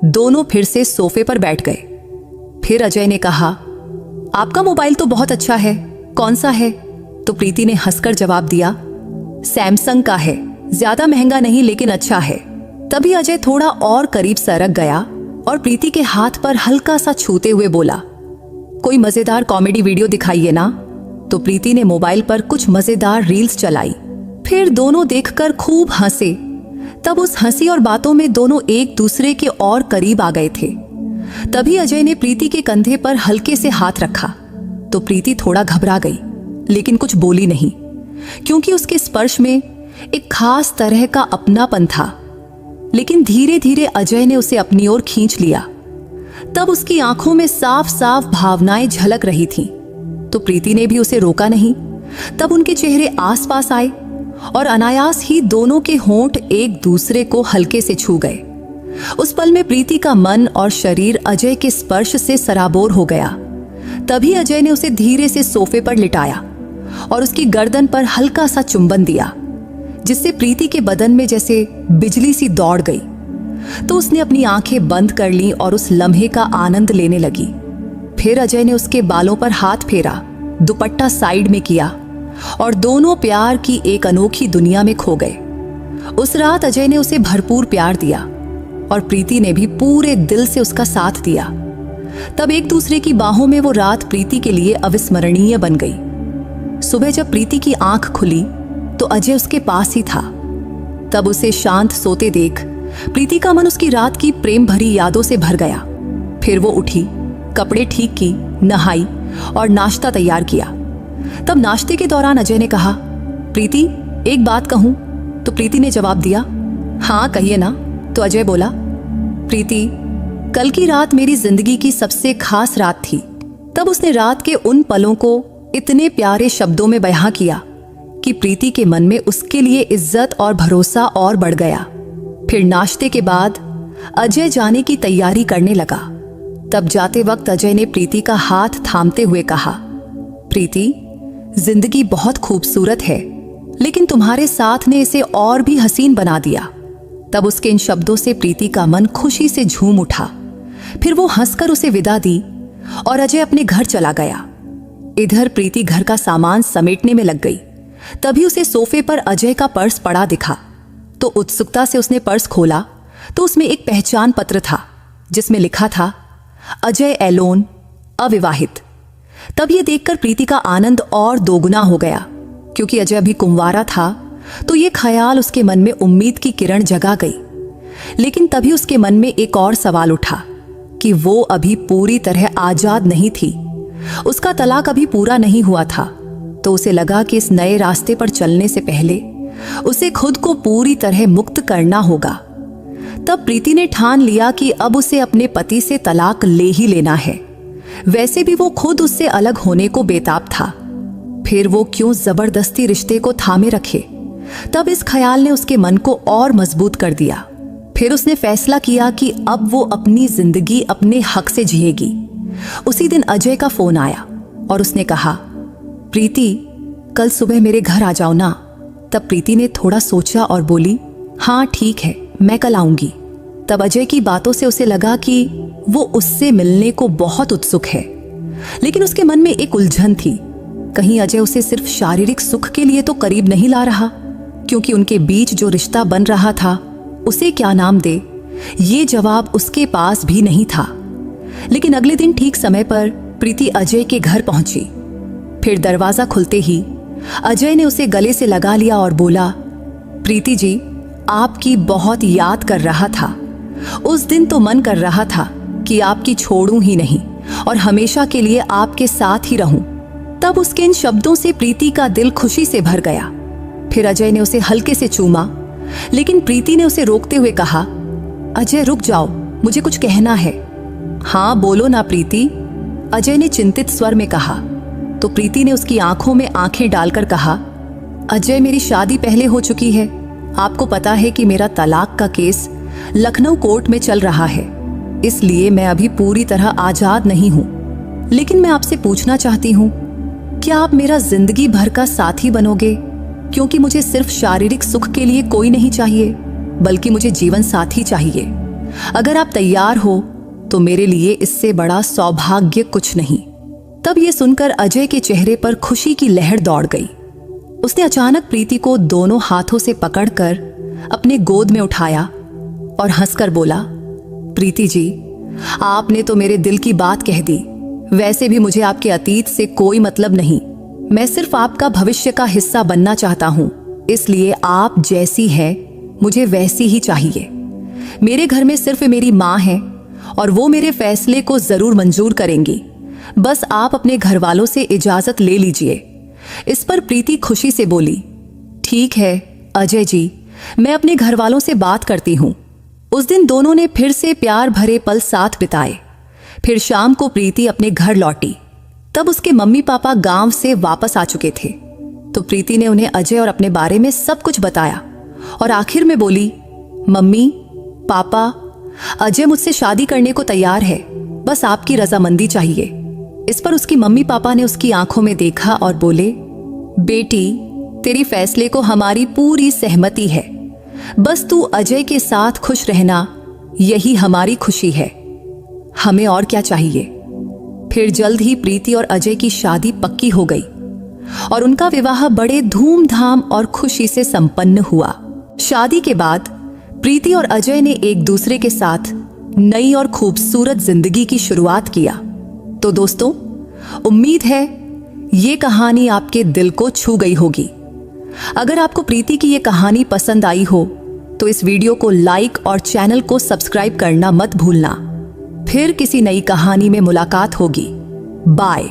दोनों फिर से सोफे पर बैठ गए। फिर अजय ने कहा, आपका मोबाइल तो बहुत अच्छा है, कौन सा है? तो प्रीति ने हंसकर जवाब दिया, सैमसंग का है, ज्यादा महंगा नहीं लेकिन अच्छा है। तभी अजय थोड़ा और करीब सरक गया और प्रीति के हाथ पर हल्का सा छूते हुए बोला, कोई मजेदार कॉमेडी वीडियो दिखाइए ना। तो प्रीति ने मोबाइल पर कुछ मजेदार रील्स चलाई। फिर दोनों देखकर खूब हंसे। तब उस हंसी और बातों में दोनों एक दूसरे के और करीब आ गए थे। तभी अजय ने प्रीति के कंधे पर हल्के से हाथ रखा तो प्रीति थोड़ा घबरा गई, लेकिन कुछ बोली नहीं, क्योंकि उसके स्पर्श में एक खास तरह का अपनापन था। लेकिन धीरे धीरे अजय ने उसे अपनी ओर खींच लिया। तब उसकी आंखों में साफ साफ भावनाएं झलक रही थीं। तो प्रीति ने भी उसे रोका नहीं। तब उनके चेहरे आसपास आए और अनायास ही दोनों के होंठ एक दूसरे को हल्के से छू गए। उस पल में प्रीति का मन और शरीर अजय के स्पर्श से सराबोर हो गया। तभी अजय ने उसे धीरे से सोफे पर लिटाया और उसकी गर्दन पर हल्का सा चुंबन दिया, जिससे प्रीति के बदन में जैसे बिजली सी दौड़ गई। तो उसने अपनी आंखें बंद कर लीं और उस लम्हे का आनंद लेने लगी। फिर अजय ने उसके बालों पर हाथ फेरा, दुपट्टा साइड में किया और दोनों प्यार की एक अनोखी दुनिया में खो गए। उस रात अजय ने उसे भरपूर प्यार दिया और प्रीति ने भी पूरे दिल से उसका साथ दिया। तब एक दूसरे की बाहों में वो रात प्रीति के लिए अविस्मरणीय बन गई। सुबह जब प्रीति की आंख खुली तो अजय उसके पास ही था। तब उसे शांत सोते देख प्रीति का मन उसकी रात की प्रेम भरी यादों से भर गया। फिर वो उठी, कपड़े ठीक की, नहाई और नाश्ता तैयार किया। तब नाश्ते के दौरान अजय ने कहा, प्रीति एक बात कहूं? तो प्रीति ने जवाब दिया, हाँ कहिए ना। तो अजय बोला, प्रीति कल की रात मेरी जिंदगी की सबसे खास रात थी। तब उसने रात के उन पलों को इतने प्यारे शब्दों में बयां किया कि प्रीति के मन में उसके लिए इज्जत और भरोसा और बढ़ गया। फिर नाश्ते के बाद अजय जाने की तैयारी करने लगा। तब जाते वक्त अजय ने प्रीति का हाथ थामते हुए कहा, प्रीति जिंदगी बहुत खूबसूरत है, लेकिन तुम्हारे साथ ने इसे और भी हसीन बना दिया। तब उसके इन शब्दों से प्रीति का मन खुशी से झूम उठा। फिर वो हंसकर उसे विदा दी और अजय अपने घर चला गया। इधर प्रीति घर का सामान समेटने में लग गई। तभी उसे सोफे पर अजय का पर्स पड़ा दिखा। तो उत्सुकता से उसने पर्स खोला तो उसमें एक पहचान पत्र था जिसमें लिखा था अजय एलोन, अविवाहित। तब ये देखकर प्रीति का आनंद और दोगुना हो गया, क्योंकि अजय अभी कुंवारा था। तो ये ख्याल उसके मन में उम्मीद की किरण जगा गई। लेकिन तभी उसके मन में एक और सवाल उठा कि वो अभी पूरी तरह आजाद नहीं थी। उसका तलाक अभी पूरा नहीं हुआ था। तो उसे लगा कि इस नए रास्ते पर चलने से पहले उसे खुद को पूरी तरह मुक्त करना होगा। तब प्रीति ने ठान लिया कि अब उसे अपने पति से तलाक ले ही लेना है। वैसे भी वो खुद उससे अलग होने को बेताब था, फिर वो क्यों जबरदस्ती रिश्ते को थामे रखे। तब इस ख्याल ने उसके मन को और मजबूत कर दिया। फिर उसने फैसला किया कि अब वो अपनी जिंदगी अपने हक से जिएगी। उसी दिन अजय का फोन आया और उसने कहा, प्रीति कल सुबह मेरे घर आ जाओ ना। तब प्रीति ने थोड़ा सोचा और बोली, हाँ ठीक है, मैं कल आऊंगी। तब अजय की बातों से उसे लगा कि वो उससे मिलने को बहुत उत्सुक है। लेकिन उसके मन में एक उलझन थी, कहीं अजय उसे सिर्फ शारीरिक सुख के लिए तो करीब नहीं ला रहा, क्योंकि उनके बीच जो रिश्ता बन रहा था उसे क्या नाम दे, ये जवाब उसके पास भी नहीं था। लेकिन अगले दिन ठीक समय पर प्रीति अजय के घर पहुंची। फिर दरवाजा खुलते ही अजय ने उसे गले से लगा लिया और बोला, प्रीति जी, आपकी बहुत याद कर रहा था। उस दिन तो मन कर रहा था कि आपकी छोड़ूं ही नहीं और हमेशा के लिए आपके साथ ही रहूं। तब उसके इन शब्दों से प्रीति का दिल खुशी से भर गया। फिर अजय ने उसे हल्के से चूमा, लेकिन प्रीति ने उसे रोकते हुए कहा, अजय रुक जाओ, मुझे कुछ कहना है। हाँ बोलो ना प्रीति, अजय ने चिंतित स्वर में कहा। तो प्रीति ने उसकी आंखों में आंखें डालकर कहा, अजय मेरी शादी पहले हो चुकी है। आपको पता है कि मेरा तलाक का केस लखनऊ कोर्ट में चल रहा है, इसलिए मैं अभी पूरी तरह आजाद नहीं हूं। लेकिन मैं आपसे पूछना चाहती हूं, क्या आप मेरा जिंदगी भर का साथी बनोगे? क्योंकि मुझे सिर्फ शारीरिक सुख के लिए कोई नहीं चाहिए, बल्कि मुझे जीवन साथी चाहिए। अगर आप तैयार हो तो मेरे लिए इससे बड़ा सौभाग्य कुछ नहीं। तब ये सुनकर अजय के चेहरे पर खुशी की लहर दौड़ गई। उसने अचानक प्रीति को दोनों हाथों से पकड़कर अपने गोद में उठाया और हंसकर बोला, प्रीति जी, आपने तो मेरे दिल की बात कह दी। वैसे भी मुझे आपके अतीत से कोई मतलब नहीं, मैं सिर्फ आपका भविष्य का हिस्सा बनना चाहता हूं। इसलिए आप जैसी है मुझे वैसी ही चाहिए। मेरे घर में सिर्फ मेरी माँ है और वो मेरे फैसले को जरूर मंजूर करेंगी। बस आप अपने घर वालों से इजाजत ले लीजिए। इस पर प्रीति खुशी से बोली, ठीक है अजय जी, मैं अपने घर वालों से बात करती हूँ। उस दिन दोनों ने फिर से प्यार भरे पल साथ बिताए। फिर शाम को प्रीति अपने घर लौटी। तब उसके मम्मी पापा गांव से वापस आ चुके थे। तो प्रीति ने उन्हें अजय और अपने बारे में सब कुछ बताया और आखिर में बोली, मम्मी पापा, अजय मुझसे शादी करने को तैयार है, बस आपकी रजामंदी चाहिए। इस पर उसकी मम्मी पापा ने उसकी आंखों में देखा और बोले, बेटी, तेरी फैसले को हमारी पूरी सहमति है। बस तू अजय के साथ खुश रहना, यही हमारी खुशी है। हमें और क्या चाहिए। फिर जल्द ही प्रीति और अजय की शादी पक्की हो गई और उनका विवाह बड़े धूमधाम और खुशी से संपन्न हुआ। शादी के बाद प्रीति और अजय ने एक दूसरे के साथ नई और खूबसूरत जिंदगी की शुरुआत किया। तो दोस्तों, उम्मीद है ये कहानी आपके दिल को छू गई होगी। अगर आपको प्रीति की ये कहानी पसंद आई हो तो इस वीडियो को लाइक और चैनल को सब्सक्राइब करना मत भूलना। फिर किसी नई कहानी में मुलाकात होगी। बाय।